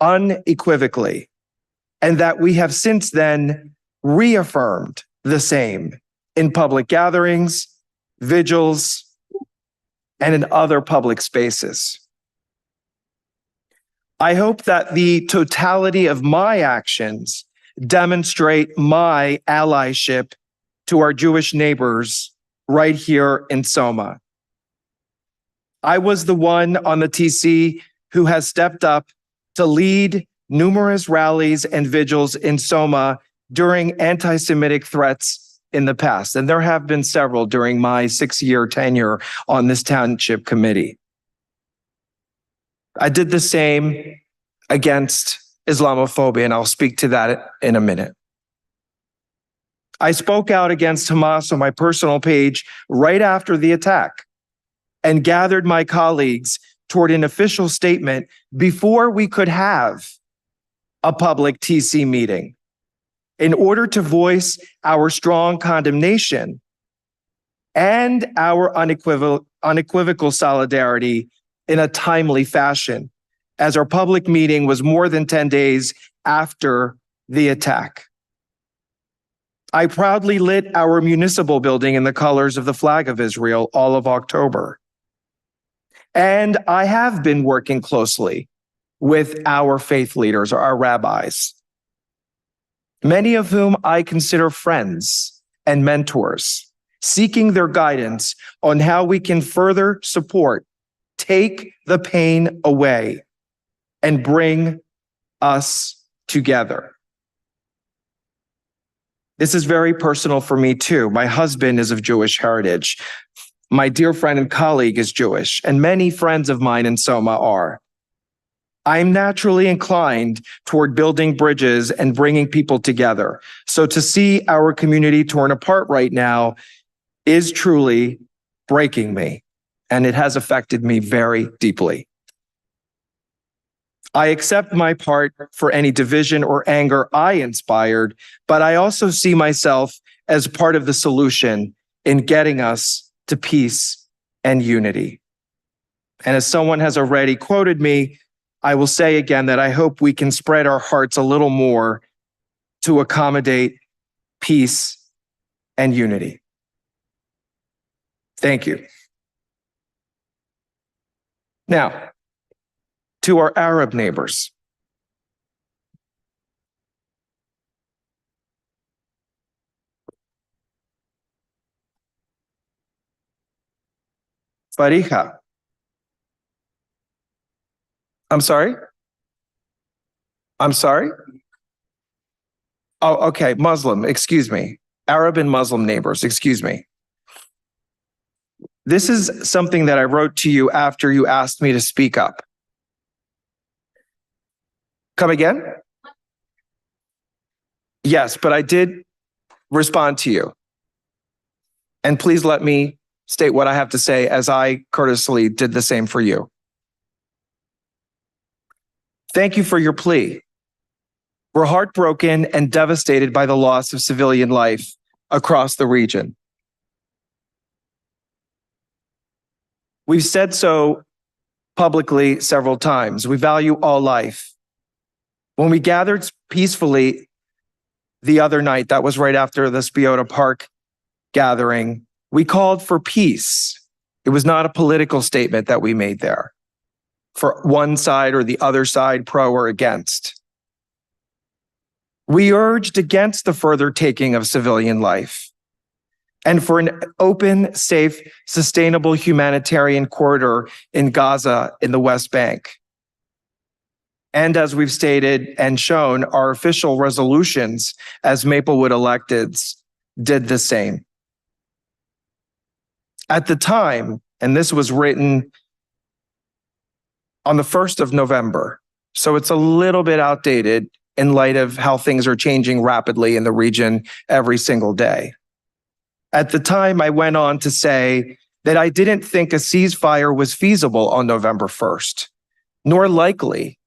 unequivocally, and that we have since then reaffirmed the same in public gatherings, vigils, and in other public spaces. I hope that the totality of my actions demonstrate my allyship to our Jewish neighbors right here in Soma. I was the one on the TC who has stepped up to lead numerous rallies and vigils in Soma during anti-Semitic threats in the past, and there have been several during my 6-year tenure on this township committee. I did the same against Islamophobia, and I'll speak to that in a minute. I spoke out against Hamas on my personal page right after the attack and gathered my colleagues toward an official statement before we could have a public TC meeting in order to voice our strong condemnation and our unequivocal solidarity in a timely fashion, as our public meeting was more than 10 days after the attack. I proudly lit our municipal building in the colors of the flag of Israel all of October. And I have been working closely with our faith leaders, or our rabbis, many of whom I consider friends and mentors, seeking their guidance on how we can further support, take the pain away, and bring us together. This is very personal for me too. My husband is of Jewish heritage. My dear friend and colleague is Jewish, and many friends of mine in Soma are. I'm naturally inclined toward building bridges and bringing people together. So to see our community torn apart right now is truly breaking me, and it has affected me very deeply. I accept my part for any division or anger I inspired, but I also see myself as part of the solution in getting us to peace and unity. And as someone has already quoted me, I will say again that I hope we can spread our hearts a little more to accommodate peace and unity. Thank you. Now, to our Arab neighbors. Fariha. I'm sorry? I'm sorry? Oh, okay, Muslim, excuse me. Arab and Muslim neighbors, excuse me. This is something that I wrote to you after you asked me to speak up. Come again? Yes, but I did respond to you. And please let me state what I have to say as I courteously did the same for you. Thank you for your plea. We're heartbroken and devastated by the loss of civilian life across the region. We've said so publicly several times. We value all life. When we gathered peacefully the other night, that was right after the Spiota Park gathering, we called for peace. It was not a political statement that we made there for one side or the other side, pro or against. We urged against the further taking of civilian life and for an open, safe, sustainable humanitarian corridor in Gaza in the West Bank. And as we've stated and shown, our official resolutions as Maplewood electeds did the same. At the time, and this was written on the 1st of November, so it's a little bit outdated in light of how things are changing rapidly in the region every single day. At the time, I went on to say that I didn't think a ceasefire was feasible on November 1st, nor likely,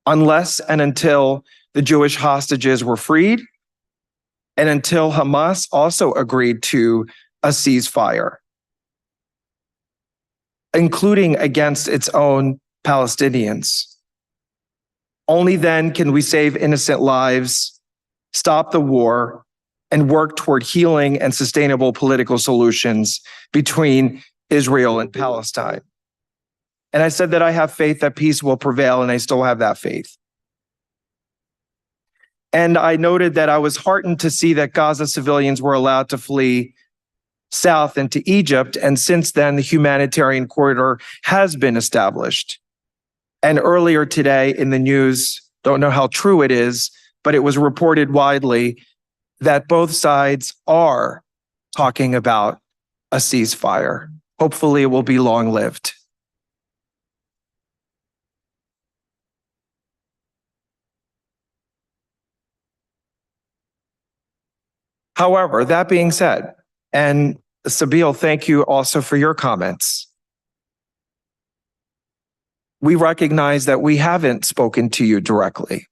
unless and until the Jewish hostages were freed and until Hamas also agreed to a ceasefire, including against its own Palestinians. Only then can we save innocent lives, stop the war, and work toward healing and sustainable political solutions between Israel and Palestine. And I said that I have faith that peace will prevail, and I still have that faith. And I noted that I was heartened to see that Gaza civilians were allowed to flee south into Egypt, and since then, the humanitarian corridor has been established. And earlier today in the news, don't know how true it is, but it was reported widely that both sides are talking about a ceasefire. Hopefully it will be long-lived. However, that being said, and Sabeel, thank you also for your comments. We recognize that we haven't spoken to you directly.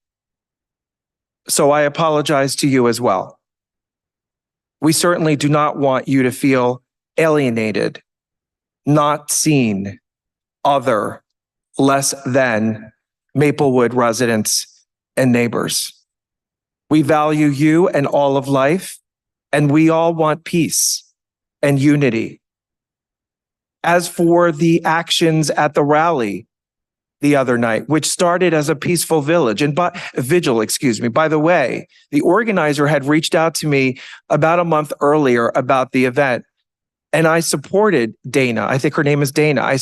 So I apologize to you as well. We certainly do not want you to feel alienated, not seen, other, less than Maplewood residents and neighbors. We value you and all of life, and we all want peace and unity. As for the actions at the rally the other night, which started as a peaceful vigil, by the way, the organizer had reached out to me about a month earlier about the event, and I supported Dana. I think her name is Dana.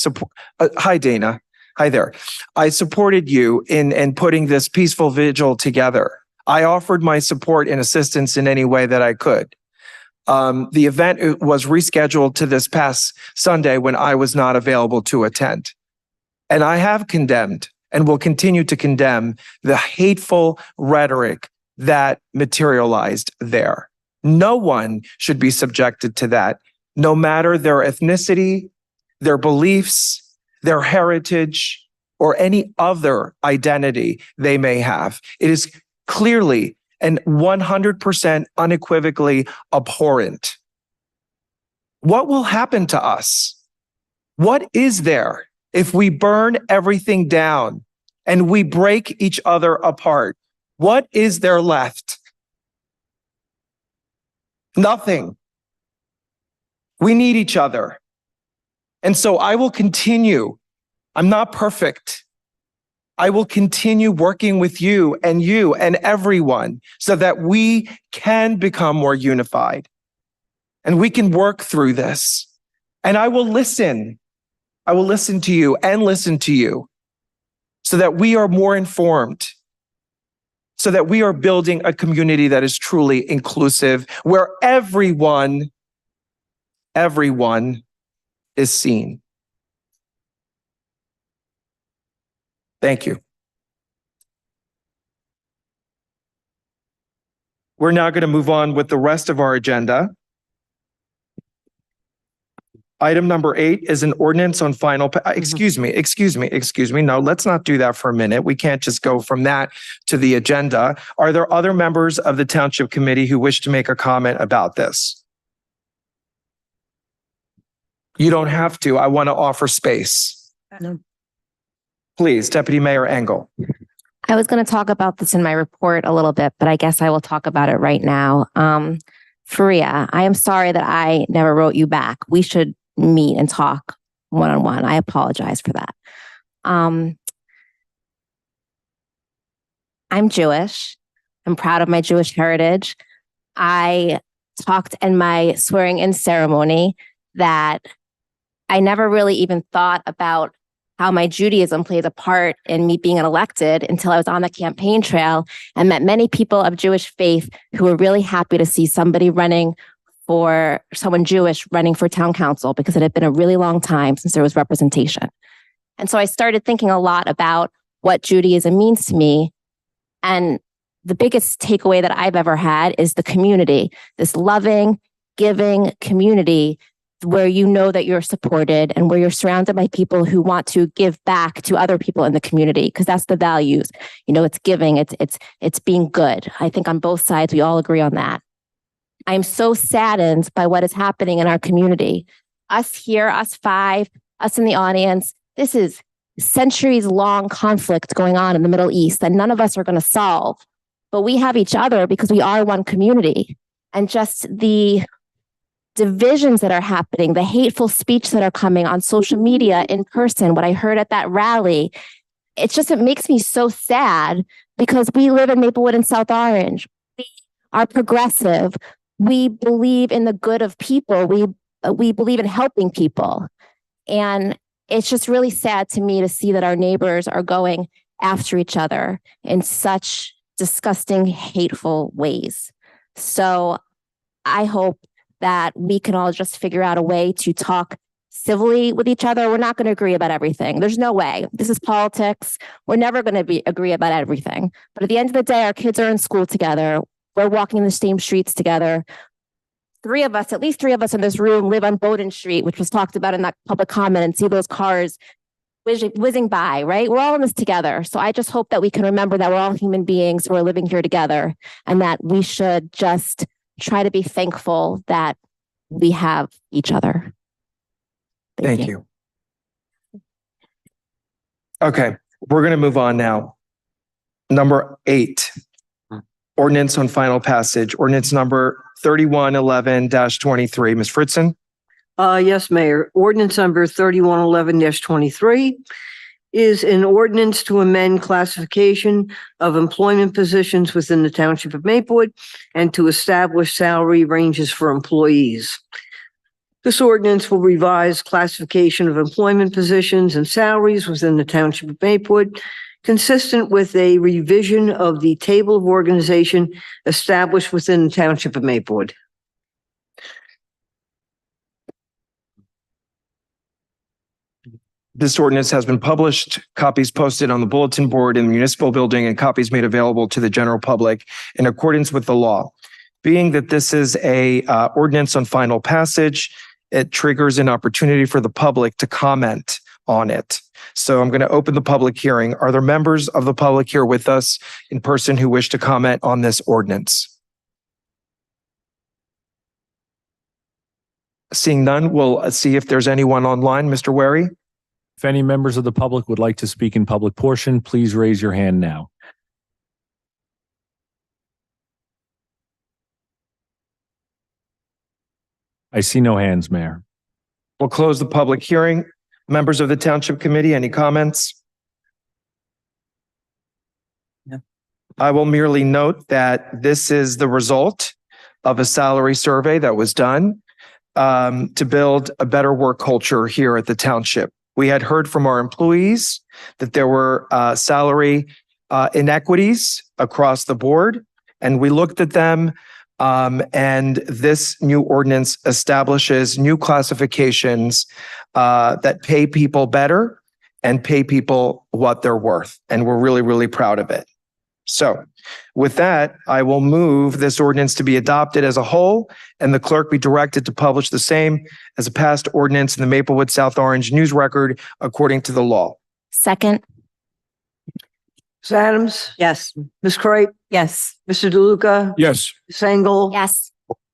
Hi, Dana. Hi there. I supported you in putting this peaceful vigil together. I offered my support and assistance in any way that I could. The event was rescheduled to this past Sunday when I was not available to attend. And I have condemned and will continue to condemn the hateful rhetoric that materialized there. No one should be subjected to that, no matter their ethnicity, their beliefs, their heritage, or any other identity they may have. It is clearly and 100% unequivocally abhorrent. What will happen to us? What is there if we burn everything down and we break each other apart? What is there left? Nothing. We need each other. And so I will continue. I'm not perfect. I will continue working with you and everyone so that we can become more unified and we can work through this. And I will listen. I will listen to you and listen to you so that we are more informed, so that we are building a community that is truly inclusive, where everyone is seen. Thank you. We're now going to move on with the rest of our agenda. Item number 8 is an ordinance on final, excuse me. No, let's not do that for a minute. We can't just go from that to the agenda. Are there other members of the Township Committee who wish to make a comment about this? You don't have to. I want to offer space. No. Please, Deputy Mayor Engel. I was going to talk about this in my report a little bit, but I guess I will talk about it right now. Faria, I am sorry that I never wrote you back. We should meet and talk one-on-one. I apologize for that. I'm Jewish. I'm proud of my Jewish heritage. I talked in my swearing-in ceremony that I never really even thought about how my Judaism plays a part in me being elected until I was on the campaign trail and met many people of Jewish faith who were really happy to see someone Jewish running for town council, because it had been a really long time since there was representation. And so I started thinking a lot about what Judaism means to me. And the biggest takeaway that I've ever had is the community, this loving, giving community where you know that you're supported and where you're surrounded by people who want to give back to other people in the community, because that's the values. You know, it's giving, it's being good. I think on both sides, we all agree on that. I'm so saddened by what is happening in our community. Us here, us 5, us in the audience, this is centuries-long conflict going on in the Middle East that none of us are going to solve. But we have each other because we are one community. And just the divisions that are happening, the hateful speech that are coming on social media, in person, what I heard at that rally, it makes me so sad, because we live in Maplewood and South Orange. We are progressive. We believe in the good of people. We believe in helping people. And it's just really sad to me to see that our neighbors are going after each other in such disgusting, hateful ways. So I hope that we can all just figure out a way to talk civilly with each other. We're not going to agree about everything. There's no way. This is politics. We're never going to agree about everything. But at the end of the day, our kids are in school together. We're walking in the same streets together. At least three of us in this room live on Bowden Street, which was talked about in that public comment, and see those cars whizzing by, right? We're all in this together. So I just hope that we can remember that we're all human beings who are living here together, and that we should just try to be thankful that we have each other. Thank you. Okay, we're going to move on now. Number 8, ordinance on final passage, ordinance number 3111-23. Ms. Fritzen? Yes, Mayor. Ordinance number 3111-23 is an ordinance to amend classification of employment positions within the Township of Maplewood and to establish salary ranges for employees. This ordinance will revise classification of employment positions and salaries within the Township of Maplewood, consistent with a revision of the table of organization established within the Township of Maplewood. This ordinance has been published, copies posted on the bulletin board in the municipal building, and copies made available to the general public in accordance with the law. Being that this is a ordinance on final passage, it triggers an opportunity for the public to comment on it. So I'm going to open the public hearing. Are there members of the public here with us in person who wish to comment on this ordinance? Seeing none, we'll see if there's anyone online. Mr. Wary? If any members of the public would like to speak in public portion, please raise your hand now. I see no hands, Mayor. We'll close the public hearing. Members of the Township Committee, any comments? No. I will merely note that this is the result of a salary survey that was done to build a better work culture here at the Township. We had heard from our employees that there were salary inequities across the board, and we looked at them. And this new ordinance establishes new classifications that pay people better and pay people what they're worth. And we're really, really proud of it. So with that, I will move this ordinance to be adopted as a whole, and the clerk be directed to publish the same as a passed ordinance in the Maplewood South Orange News Record according to the law. Second. Ms. Adams? Yes. Ms. Crape? Yes. Mr. DeLuca? Yes. Ms. Engel? Yes.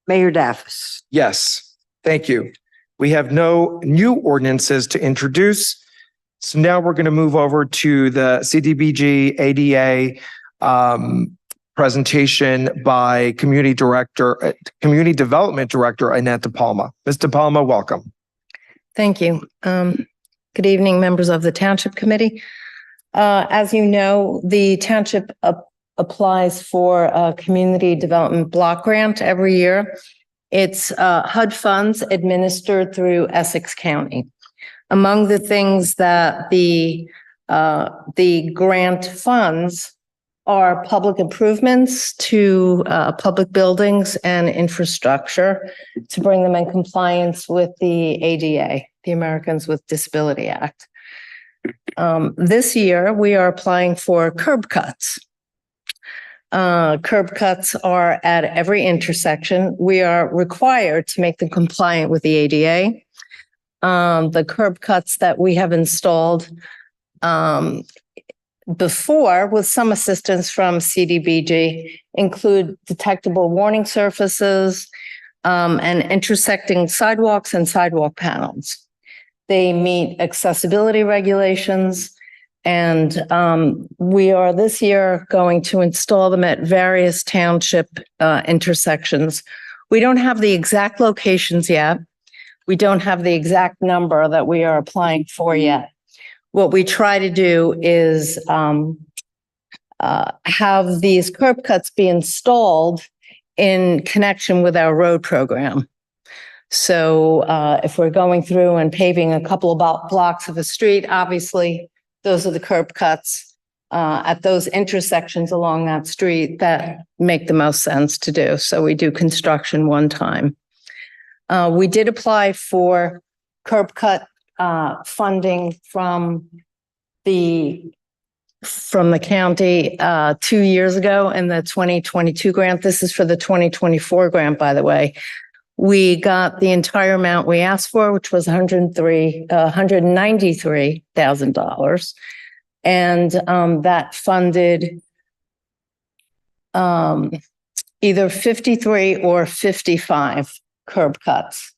Mayor Daffis? Yes, thank you. We have no new ordinances to introduce. So now we're going to move over to the CDBG ADA presentation by Community Development Director Annette DePalma. Ms. DePalma, welcome. Thank you. Good evening, members of the Township Committee. As you know, the Township applies for a Community Development Block Grant every year. It's HUD funds administered through Essex County. Among the things that the grant funds are public improvements to public buildings and infrastructure to bring them in compliance with the ADA, the Americans with Disability Act. This year, we are applying for curb cuts. Curb cuts are at every intersection. We are required to make them compliant with the ADA. The curb cuts that we have installed before, with some assistance from CDBG, include detectable warning surfaces and intersecting sidewalks and sidewalk panels. They meet accessibility regulations, and we are this year going to install them at various township intersections. We don't have the exact locations yet. We don't have the exact number that we are applying for yet. What we try to do is have these curb cuts be installed in connection with our road program. So if we're going through and paving a couple of blocks of a street, obviously those are the curb cuts at those intersections along that street that make the most sense to do. So we do construction one time. We did apply for curb cut funding from the county 2 years ago in the 2022 grant. This is for the 2024 grant, by the way. We got the entire amount we asked for, which was $193,000. And that funded either 53 or 55 curb cuts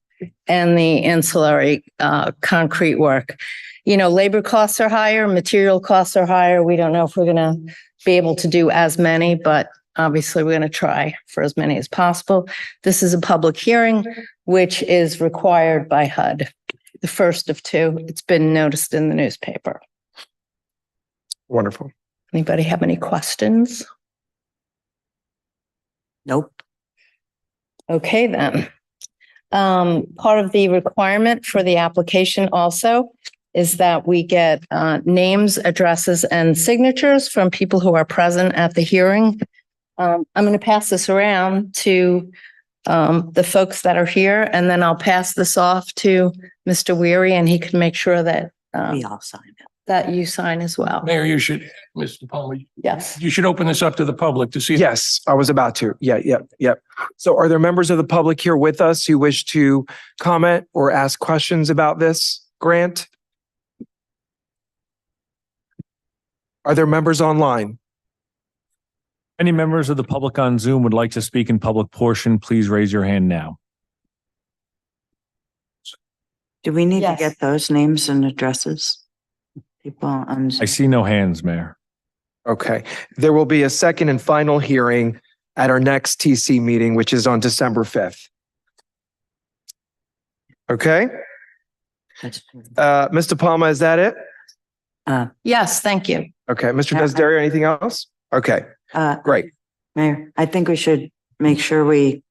and the ancillary concrete work. You know, labor costs are higher, material costs are higher. We don't know if we're going to be able to do as many, but obviously we're going to try for as many as possible. This is a public hearing, which is required by HUD, the first of two. It's been noticed in the newspaper. Wonderful. Anybody have any questions? Nope. Okay, then. Part of the requirement for the application also is that we get names, addresses, and signatures from people who are present at the hearing. I'm going to pass this around to the folks that are here, and then I'll pass this off to Mr. Weary, and he can make sure that We all sign it. that you sign as well. Mayor, you should, Mr. Palmer, Yes. you should open this up to the public to see. Yes, I was about to. Yep. So are there members of the public here with us who wish to comment or ask questions about this grant? Are there members online? Any members of the public on Zoom would like to speak in public portion, please raise your hand now. Do we need to Yes. get those names and addresses? People on. I see no hands, Mayor. Okay. There will be a second and final hearing at our next TC meeting, which is on December 5th. Okay. Mr. Palma, is that it? Yes, thank you. Okay. Mr. Desiderio, anything else? Okay, great. Mayor, I think we should make sure we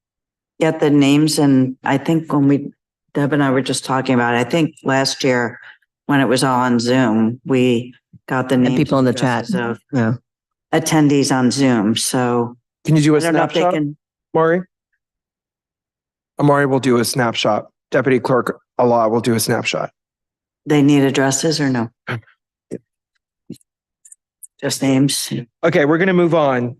get the names, and I think when Deb and I were just talking about it, I think last year when it was all on Zoom, we got the names. people in the and chat. addresses of Yeah. attendees on Zoom, so. Can you do a I don't know if they snapshot, can. Maury? Amari will do a snapshot. Deputy Clerk Allah will do a snapshot. They need addresses or no? Just names. Okay, we're going to move on.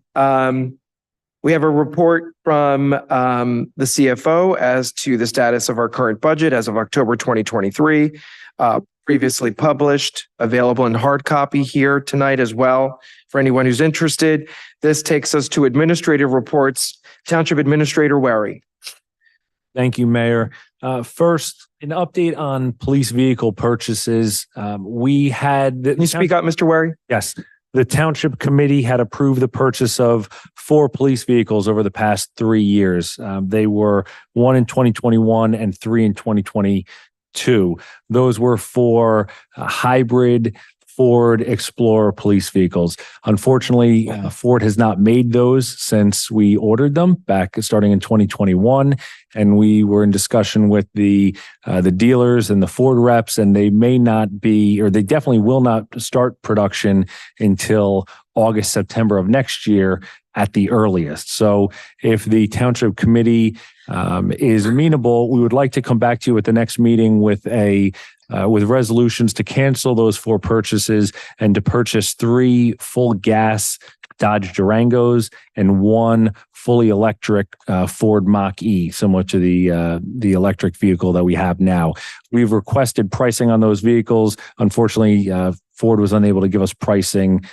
We have a report from the CFO as to the status of our current budget as of October 2023, previously published, available in hard copy here tonight as well for anyone who's interested. This takes us to administrative reports. Township Administrator Wary. Thank you, Mayor. First, an update on police vehicle purchases. We had. Can you speak up, Mr. Wary? Yes. The Township Committee had approved the purchase of 4 police vehicles over the past 3 years. They were 1 in 2021 and 3 in 2022. Those were for hybrid Ford Explorer police vehicles. Unfortunately, Ford has not made those since we ordered them back starting in 2021. And we were in discussion with the dealers and the Ford reps, and they may not be, or they definitely will not start production until August, September of next year at the earliest. So if the Township Committee is amenable, we would like to come back to you at the next meeting with with resolutions to cancel those 4 purchases and to purchase 3 full gas Dodge Durangos and 1 fully electric Ford Mach-E, similar to the electric vehicle that we have now. We've requested pricing on those vehicles. Unfortunately, Ford was unable to give us pricing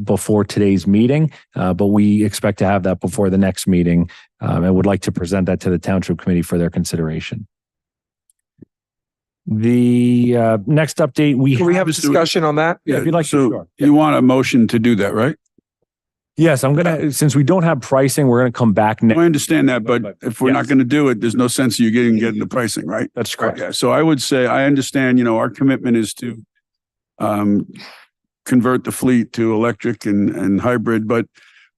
before today's meeting, but we expect to have that before the next meeting and would like to present that to the Township Committee for their consideration. The next update Can we have a discussion on that? If you'd like to, sure. You want a motion to do that, right? Yes, I'm gonna, since we don't have pricing, we're gonna come back next. I understand that, but if we're not going to do it, there's no sense of you getting the pricing, right? That's correct. Okay, so I would say, I understand, our commitment is to convert the fleet to electric and hybrid, but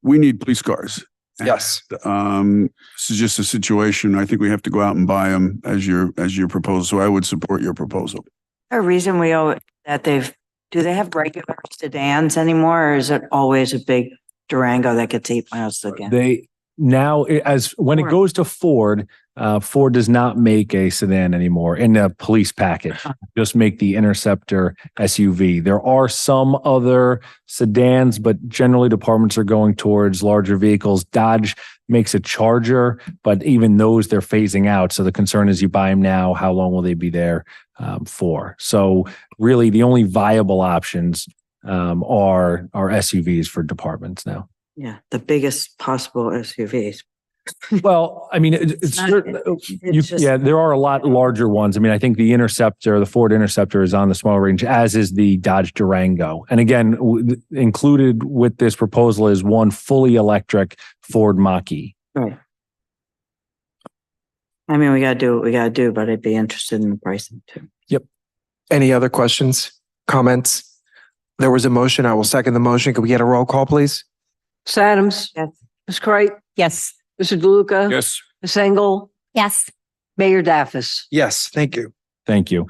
we need police cars. Yes. This is just a situation. I think we have to go out and buy them as your proposal. So I would support your proposal. A reason we owe that do they have regular sedans anymore, or is it always a big Durango that gets 8 miles again? Now, when it Ford. goes to Ford, Ford does not make a sedan anymore in the police package. Just make the Interceptor SUV. There are some other sedans, but generally departments are going towards larger vehicles. Dodge makes a Charger, but even those they're phasing out. So the concern is you buy them now, how long will they be there for? So really, the only viable options are SUVs for departments now. Yeah, the biggest possible SUVs. Well, I mean, there are a lot larger ones. I mean, I think the Interceptor, the Ford Interceptor is on the smaller range, as is the Dodge Durango. And again, included with this proposal is one fully electric Ford Mach-E. Right. I mean, we gotta do what we gotta do, but I'd be interested in the pricing too. Yep. Any other questions, comments? There was a motion. I will second the motion. Could we get a roll call, please? Ms. Adams? Yes. Ms. Kright? Yes. Mr. DeLuca? Yes. Ms. Engel? Yes. Mayor Daffis? Yes, thank you. Thank you.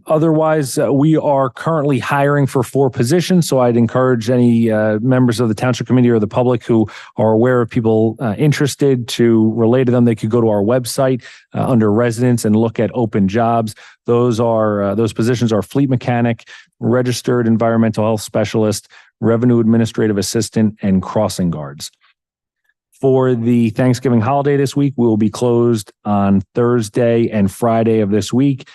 Otherwise, we are currently hiring for 4 positions. So I'd encourage any members of the Township Committee or the public who are aware of people interested to relate to them. They could go to our website under residents and look at open jobs. Those positions are fleet mechanic, registered environmental health specialist, revenue administrative assistant, and crossing guards. For the Thanksgiving holiday this week, we will be closed on Thursday and Friday of this week.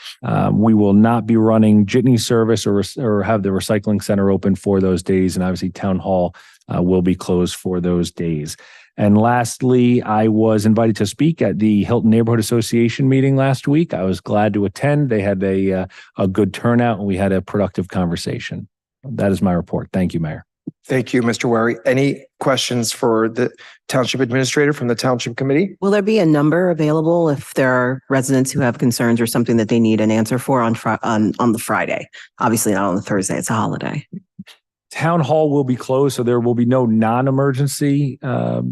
We will not be running jitney service or have the recycling center open for those days. And obviously Town Hall will be closed for those days. And lastly, I was invited to speak at the Hilton Neighborhood Association meeting last week. I was glad to attend. They had a good turnout and we had a productive conversation. That is my report. Thank you, Mayor. Thank you, Mr. Wary. Any questions for the Township Administrator from the Township Committee? Will there be a number available if there are residents who have concerns or something that they need an answer for on the Friday? Obviously not on the Thursday, it's a holiday. Town Hall will be closed, so there will be no non-emergency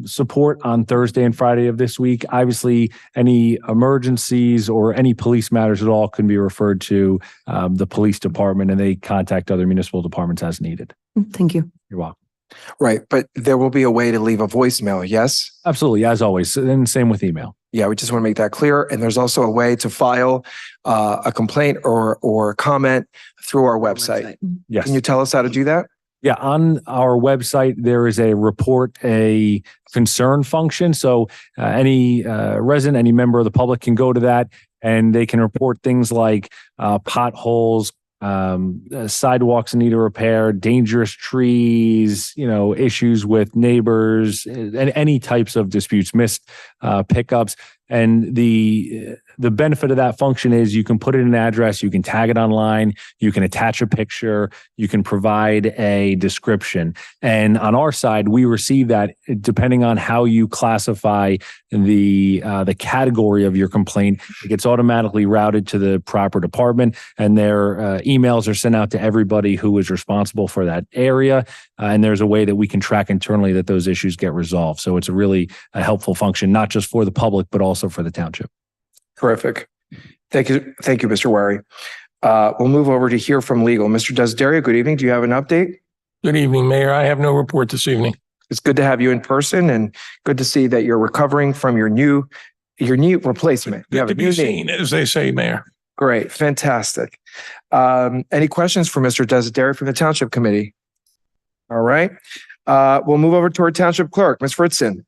support on Thursday and Friday of this week. Obviously, any emergencies or any police matters at all can be referred to the police department, and they contact other municipal departments as needed. Thank you. You're welcome. Right, but there will be a way to leave a voicemail, yes? Absolutely, as always, and same with email. Yeah, we just want to make that clear. And there's also a way to file a complaint or comment through our website. Yes. Can you tell us how to do that? Yeah, on our website, there is a concern function. So any resident, any member of the public can go to that and they can report things like potholes, sidewalks in need of repair, dangerous trees, issues with neighbors, and any types of disputes, missed pickups. And the benefit of that function is you can put in an address, you can tag it online, you can attach a picture, you can provide a description. And on our side, we receive that depending on how you classify the category of your complaint. It gets automatically routed to the proper department, and their emails are sent out to everybody who is responsible for that area. And there's a way that we can track internally that those issues get resolved. So it's a helpful function, not just for the public, but also for the township. Terrific. Thank you, Mr. Wary. We'll move over to hear from legal. Mr. Desiderio, good evening. Do you have an update? Good evening, Mayor. I have no report this evening. It's good to have you in person and good to see that you're recovering from your knee replacement. You have a Good to new be knee. seen, as they say, Mayor. Great. Fantastic. Any questions for Mr. Desiderio from the Township Committee? All right. We'll move over to our Township Clerk, Ms. Fritzen.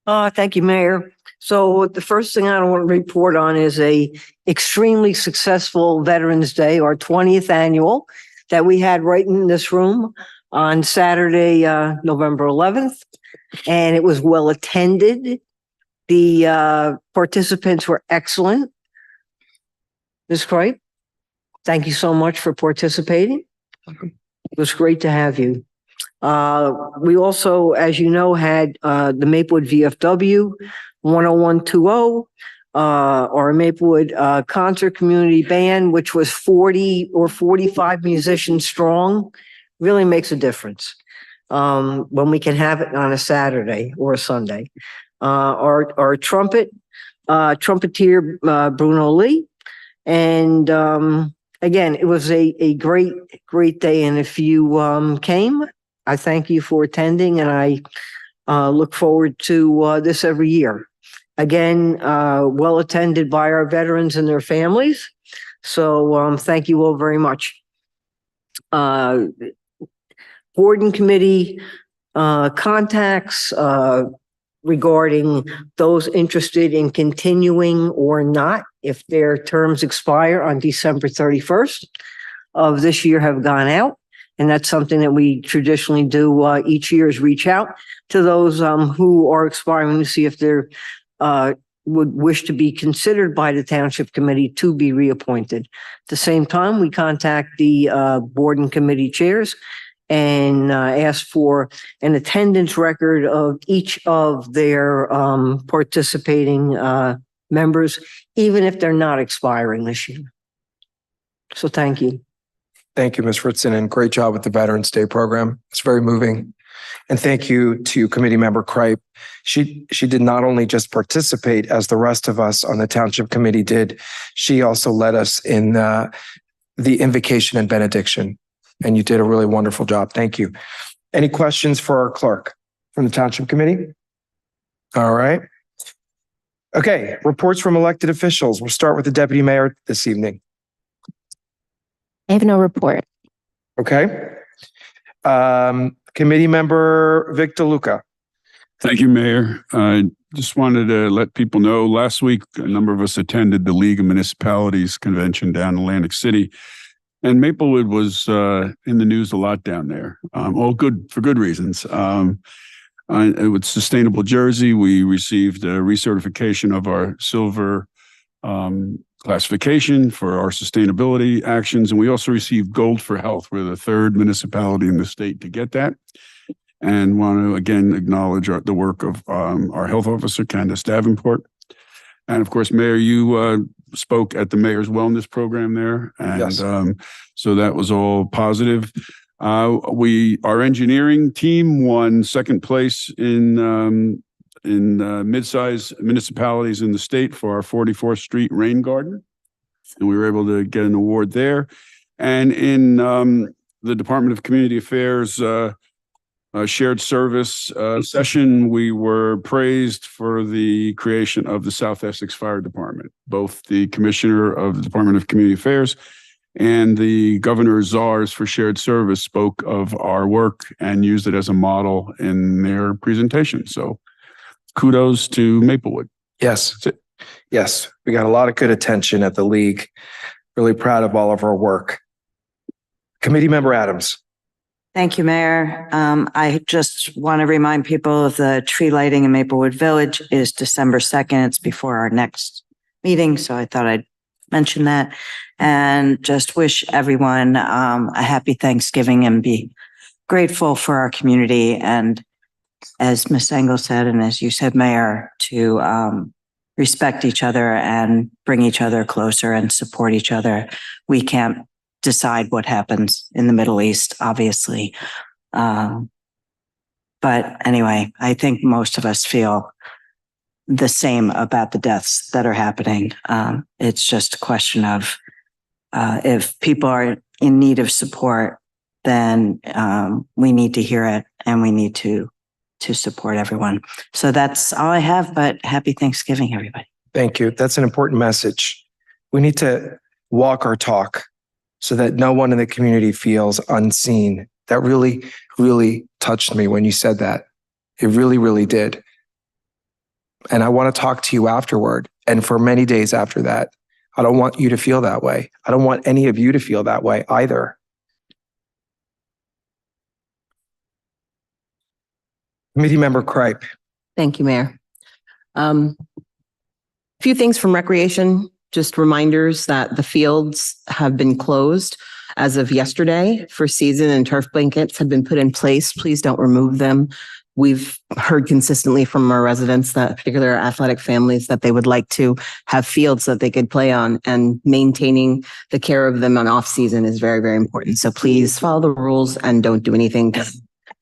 Thank you, Mayor. So the first thing I want to report on is a extremely successful Veterans Day, our 20th annual, that we had right in this room on Saturday, November 11th. And it was well attended. The participants were excellent. Ms. Kright, thank you so much for participating. It was great to have you. We also, as you know, had the Maplewood VFW 10120, our Maplewood Concert Community Band, which was 40 or 45 musicians strong. Really makes a difference when we can have it on a Saturday or a Sunday. Our trumpeter Bruno Lee, and again, it was a great day. And if you came, I thank you for attending, and Look forward to this every year. Again, well attended by our veterans and their families. So thank you all very much. Board and committee contacts regarding those interested in continuing or not, if their terms expire on December 31st of this year, have gone out. And that's something that we traditionally do each year, is reach out to those who are expiring to see if they're would wish to be considered by the Township Committee to be reappointed. At the same time, we contact the board and committee chairs and ask for an attendance record of each of their participating members, even if they're not expiring this year. So thank you. Thank you, Ms. Fritzen, and great job with the Veterans Day program. It's very moving. And thank you to committee member Kripe. She did not only just participate as the rest of us on the Township Committee did, she also led us in the invocation and benediction. And you did a really wonderful job. Thank you. Any questions for our clerk from the Township Committee? All right. Okay, reports from elected officials. We'll start with the deputy mayor this evening. I have no report. Okay. Committee member Victor Luca. Thank you, Mayor. I just wanted to let people know, last week, a number of us attended the League of Municipalities convention down in Atlantic City. And Maplewood was in the news a lot down there. All good, for good reasons. With Sustainable Jersey, we received a recertification of our silver classification for our sustainability actions. And we also received gold for health. We're the third municipality in the state to get that. And want to again acknowledge the work of our health officer, Candace Davenport. And of course, Mayor, you spoke at the Mayor's Wellness Program there. And Yes. So that was all positive. Our engineering team won second place in mid-size municipalities in the state for our 44th Street Rain Garden. And we were able to get an award there. And in the Department of Community Affairs shared service session, we were praised for the creation of the South Essex Fire Department. Both the Commissioner of the Department of Community Affairs and the Governor Czars for Shared Service spoke of our work and used it as a model in their presentation. So kudos to Maplewood. Yes. Yes. We got a lot of good attention at the league. Really proud of all of our work. Committee member Adams. Thank you, Mayor. I just want to remind people of the tree lighting in Maplewood Village is December 2nd. It's before our next meeting, so I thought I'd mention that. And just wish everyone a happy Thanksgiving and be grateful for our community. And as Ms. Engel said, and as you said, Mayor, to respect each other and bring each other closer and support each other. We can't decide what happens in the Middle East, obviously. But anyway, I think most of us feel the same about the deaths that are happening. It's just a question of if people are in need of support, then we need to hear it and we need to support everyone. So that's all I have, but happy Thanksgiving, everybody. Thank you. That's an important message. We need to walk our talk so that no one in the community feels unseen. That really, really touched me when you said that. It really, really did. And I want to talk to you afterward and for many days after that. I don't want you to feel that way. I don't want any of you to feel that way either. Committee member Kripe. Thank you, Mayor. A few things from Recreation, just reminders that the fields have been closed as of yesterday for season and turf blankets have been put in place. Please don't remove them. We've heard consistently from our residents, that particular athletic families, that they would like to have fields that they could play on, and maintaining the care of them on off season is very, very important. So please follow the rules and don't do anything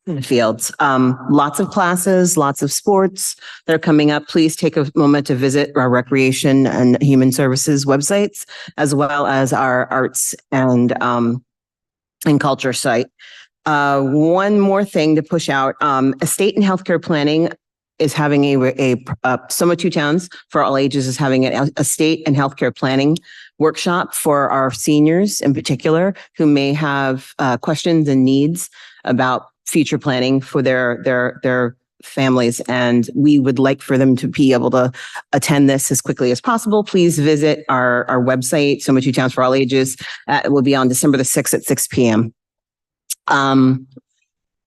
in the fields. Lots of classes, lots of sports that are coming up. Please take a moment to visit our Recreation and Human Services websites, as well as our arts and culture site. One more thing to push out, estate and healthcare planning is having Soma Two Towns for All Ages is having an estate and healthcare planning workshop for our seniors in particular who may have questions and needs about future planning for their families. And we would like for them to be able to attend this as quickly as possible. Please visit our website, Soma Two Towns for All Ages. It will be on December the 6th at 6 p.m. In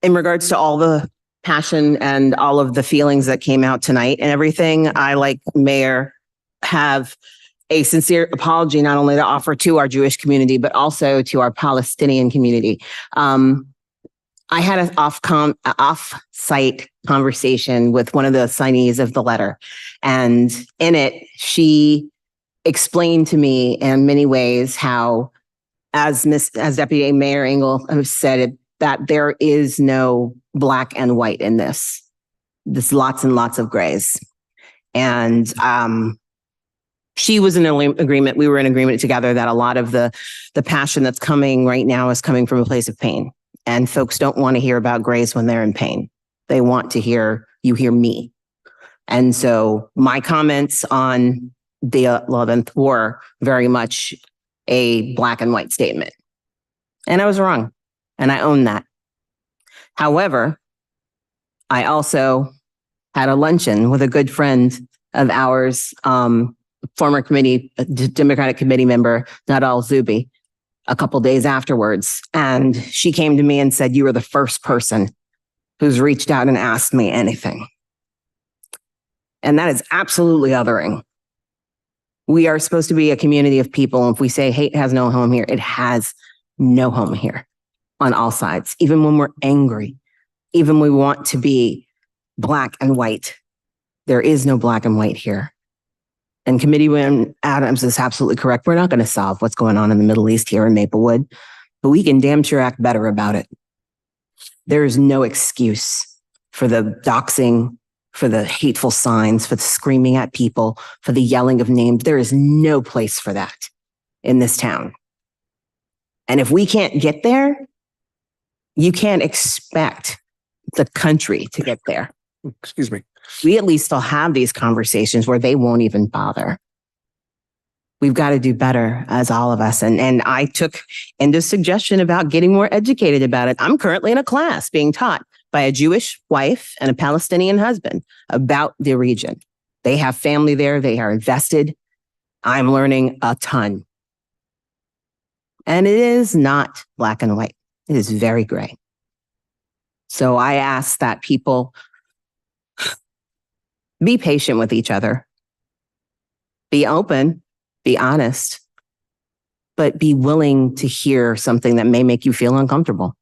regards to all the passion and all of the feelings that came out tonight and everything, I, like Mayor, have a sincere apology not only to offer to our Jewish community, but also to our Palestinian community. I had an off-site conversation with one of the signees of the letter. And in it, she explained to me in many ways how, as Deputy Mayor Engel has said, that there is no black and white in this. There's lots and lots of grays. And she was in agreement. We were in agreement together that a lot of the passion that's coming right now is coming from a place of pain. And folks don't want to hear about grays when they're in pain. They want to hear you hear me. And so my comments on the 11th were very much a black and white statement. And I was wrong. And I own that. However, I also had a luncheon with a good friend of ours, former Democratic committee member, Nadal Zubi, a couple days afterwards. And she came to me and said, "You are the first person who's reached out and asked me anything." And that is absolutely othering. We are supposed to be a community of people. And if we say hate has no home here, it has no home here on all sides. Even when we're angry, even when we want to be black and white, there is no black and white here. And Committeeman Adams is absolutely correct. We're not going to solve what's going on in the Middle East here in Maplewood, but we can damn sure act better about it. There is no excuse for the doxing, for the hateful signs, for the screaming at people, for the yelling of names. There is no place for that in this town. And if we can't get there, you can't expect the country to get there. Excuse me. We at least still have these conversations where they won't even bother. We've got to do better as all of us. And I took Enda's suggestion about getting more educated about it. I'm currently in a class being taught by a Jewish wife and a Palestinian husband about the region. They have family there. They are invested. I'm learning a ton. And it is not black and white. It is very gray. So I ask that people be patient with each other, be open, be honest, but be willing to hear something that may make you feel uncomfortable.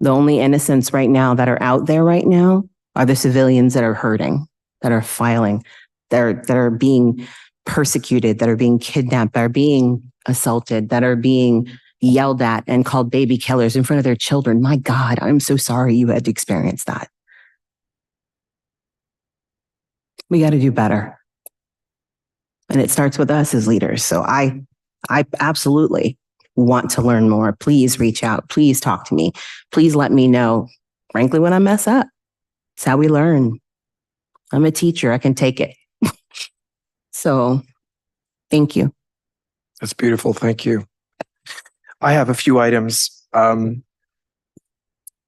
The only innocents right now that are out there right now are the civilians that are hurting, that are filing, that are being persecuted, that are being kidnapped, that are being assaulted, that are being yelled at and called baby killers in front of their children. My God, I'm so sorry you had to experience that. We got to do better. And it starts with us as leaders. So I absolutely want to learn more. Please reach out. Please talk to me. Please let me know, frankly, when I mess up. It's how we learn. I'm a teacher. I can take it. So thank you. That's beautiful. Thank you. I have a few items.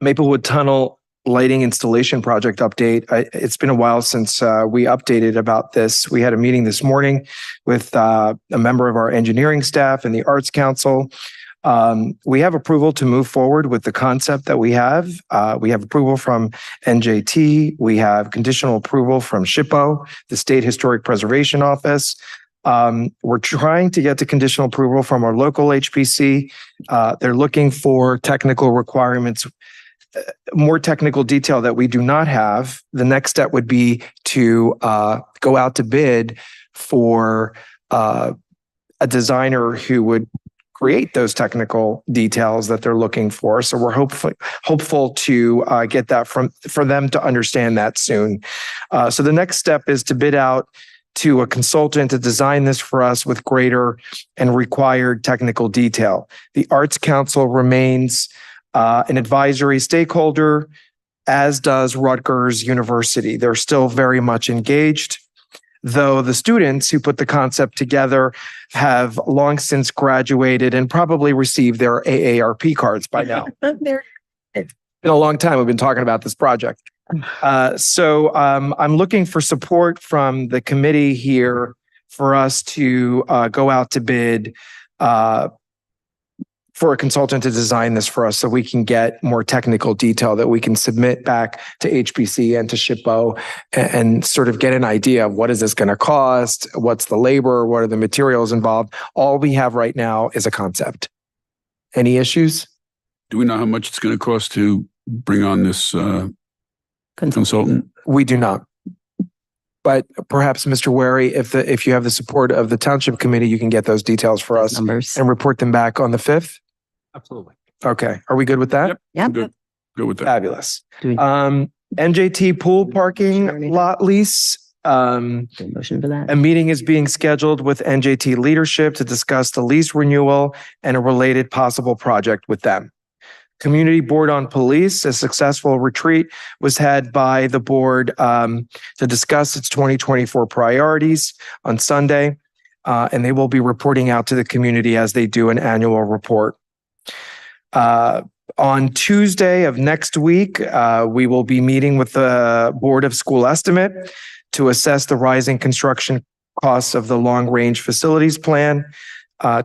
Maplewood Tunnel lighting installation project update. It's been a while since we updated about this. We had a meeting this morning with a member of our engineering staff and the Arts Council. We have approval to move forward with the concept that we have. We have approval from NJT. We have conditional approval from SHPO, the State Historic Preservation Office. We're trying to get to conditional approval from our local HPC. They're looking for technical requirements, more technical detail that we do not have. The next step would be to go out to bid for a designer who would create those technical details that they're looking for. So we're hopeful to get that for them to understand that soon. So the next step is to bid out to a consultant to design this for us with greater and required technical detail. The Arts Council remains an advisory stakeholder, as does Rutgers University. They're still very much engaged, though the students who put the concept together have long since graduated and probably received their AARP cards by now. It's been a long time we've been talking about this project. So I'm looking for support from the committee here for us to go out to bid for a consultant to design this for us so we can get more technical detail that we can submit back to HPC and to SHPO and sort of get an idea of what is this going to cost, what's the labor, what are the materials involved. All we have right now is a concept. Any issues? Do we know how much it's going to cost to bring on this consultant? We do not. But perhaps, Mr. Wary, if you have the support of the Township Committee, you can get those details for us and report them back on the 5th? Absolutely. Okay. Are we good with that? Yep. Good with that. Fabulous. Do we- NJT pool parking lot lease. Motion for that. A meeting is being scheduled with NJT leadership to discuss the lease renewal and a related possible project with them. Community Board on Police, a successful retreat was had by the board to discuss its 2024 priorities on Sunday, and they will be reporting out to the community as they do an annual report. On Tuesday of next week, we will be meeting with the Board of School Estimate to assess the rising construction costs of the long-range facilities plan.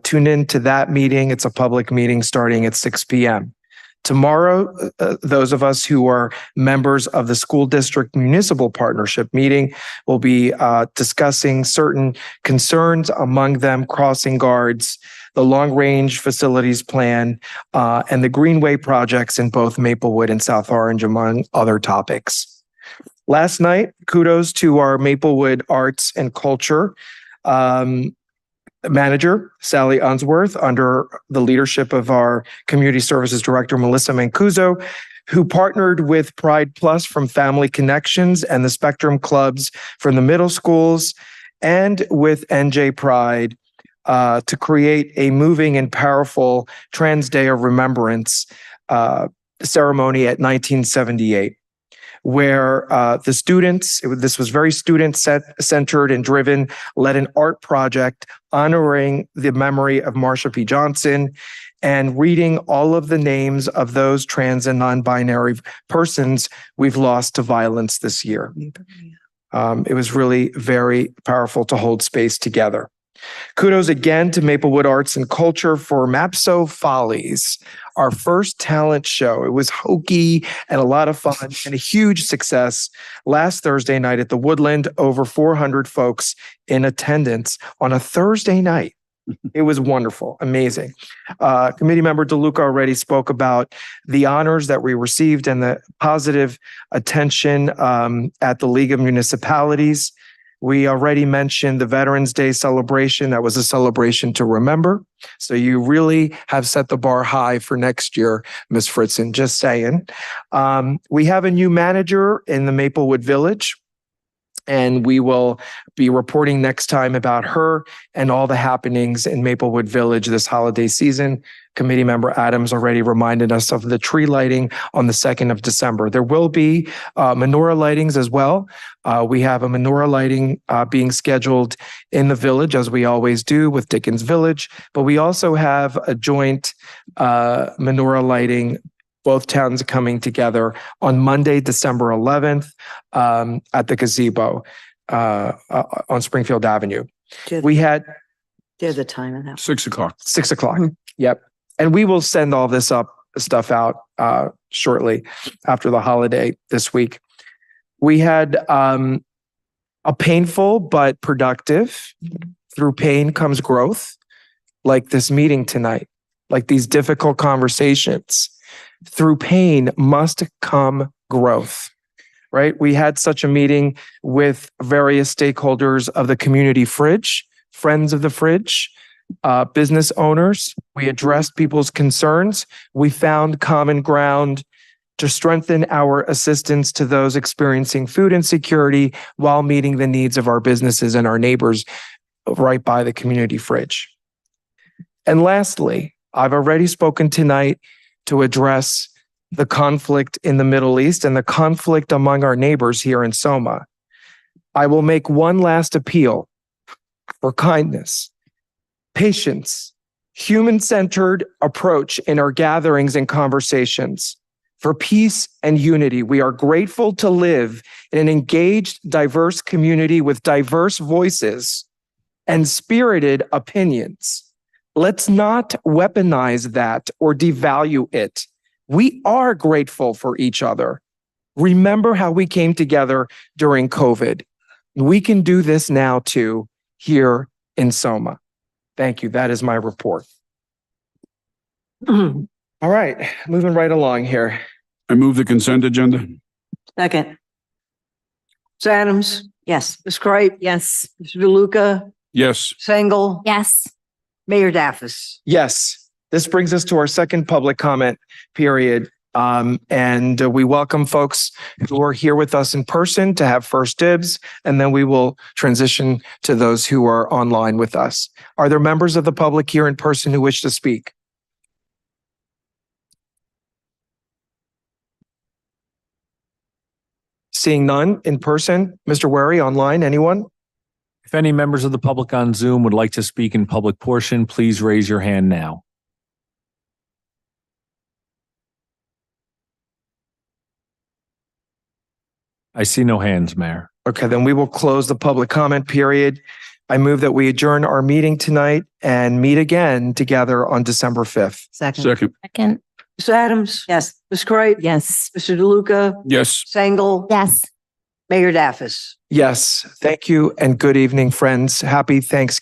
Tune in to that meeting. It's a public meeting starting at 6 p.m. Tomorrow, those of us who are members of the school district municipal partnership meeting will be discussing certain concerns, among them crossing guards, the long-range facilities plan, and the Greenway projects in both Maplewood and South Orange, among other topics. Last night, kudos to our Maplewood Arts and Culture manager, Sally Unsworth, under the leadership of our Community Services Director, Melissa Mancuso, who partnered with Pride Plus from Family Connections and the Spectrum Clubs from the middle schools and with NJ Pride to create a moving and powerful Trans Day of Remembrance ceremony at 1978. Where the students, this was very student-centered and driven, led an art project honoring the memory of Marsha P. Johnson and reading all of the names of those trans and non-binary persons we've lost to violence this year. It was really very powerful to hold space together. Kudos again to Maplewood Arts and Culture for Mapso Follies, our first talent show. It was hokey and a lot of fun and a huge success last Thursday night at the Woodland. Over 400 folks in attendance on a Thursday night. It was wonderful, amazing. Committee member DeLuca already spoke about the honors that we received and the positive attention at the League of Municipalities. We already mentioned the Veterans Day celebration. That was a celebration to remember. So you really have set the bar high for next year, Ms. Fritzen, just saying. We have a new manager in the Maplewood Village, and we will be reporting next time about her and all the happenings in Maplewood Village this holiday season. Committee member Adams already reminded us of the tree lighting on the 2nd of December. There will be menorah lightings as well. We have a menorah lighting being scheduled in the village, as we always do with Dickens Village, but we also have a joint menorah lighting, both towns coming together on Monday, December 11th at the gazebo on Springfield Avenue. We had the time of that. 6 o'clock. 6 o'clock. Yep. And we will send all this stuff out shortly after the holiday this week. We had a painful but productive. Through pain comes growth, like this meeting tonight, like these difficult conversations. Through pain must come growth, right? We had such a meeting with various stakeholders of the community fridge, friends of the fridge, business owners. We addressed people's concerns. We found common ground to strengthen our assistance to those experiencing food insecurity while meeting the needs of our businesses and our neighbors right by the community fridge. And lastly, I've already spoken tonight to address the conflict in the Middle East and the conflict among our neighbors here in Soma. I will make one last appeal for kindness, patience, human-centered approach in our gatherings and conversations, for peace and unity. We are grateful to live in an engaged, diverse community with diverse voices and spirited opinions. Let's not weaponize that or devalue it. We are grateful for each other. Remember how we came together during COVID. We can do this now too here in Soma. Thank you. That is my report. All right, moving right along here. I move the consent agenda. Second. Ms. Adams? Yes. Ms. Cripe? Yes. Mr. DeLuca? Yes. Sengel? Yes. Mayor Daffis? Yes, this brings us to our second public comment period. And we welcome folks who are here with us in person to have first dibs, and then we will transition to those who are online with us. Are there members of the public here in person who wish to speak? Seeing none in person, Mr. Wary, online, anyone? If any members of the public on Zoom would like to speak in public portion, please raise your hand now. I see no hands, Mayor. Okay, then we will close the public comment period. I move that we adjourn our meeting tonight and meet again together on December 5th. Second. Second. Second. Ms. Adams? Yes. Ms. Cripe? Yes. Mr. DeLuca? Yes. Sengel? Yes. Mayor Daffis? Yes, thank you and good evening, friends. Happy Thanksgiving.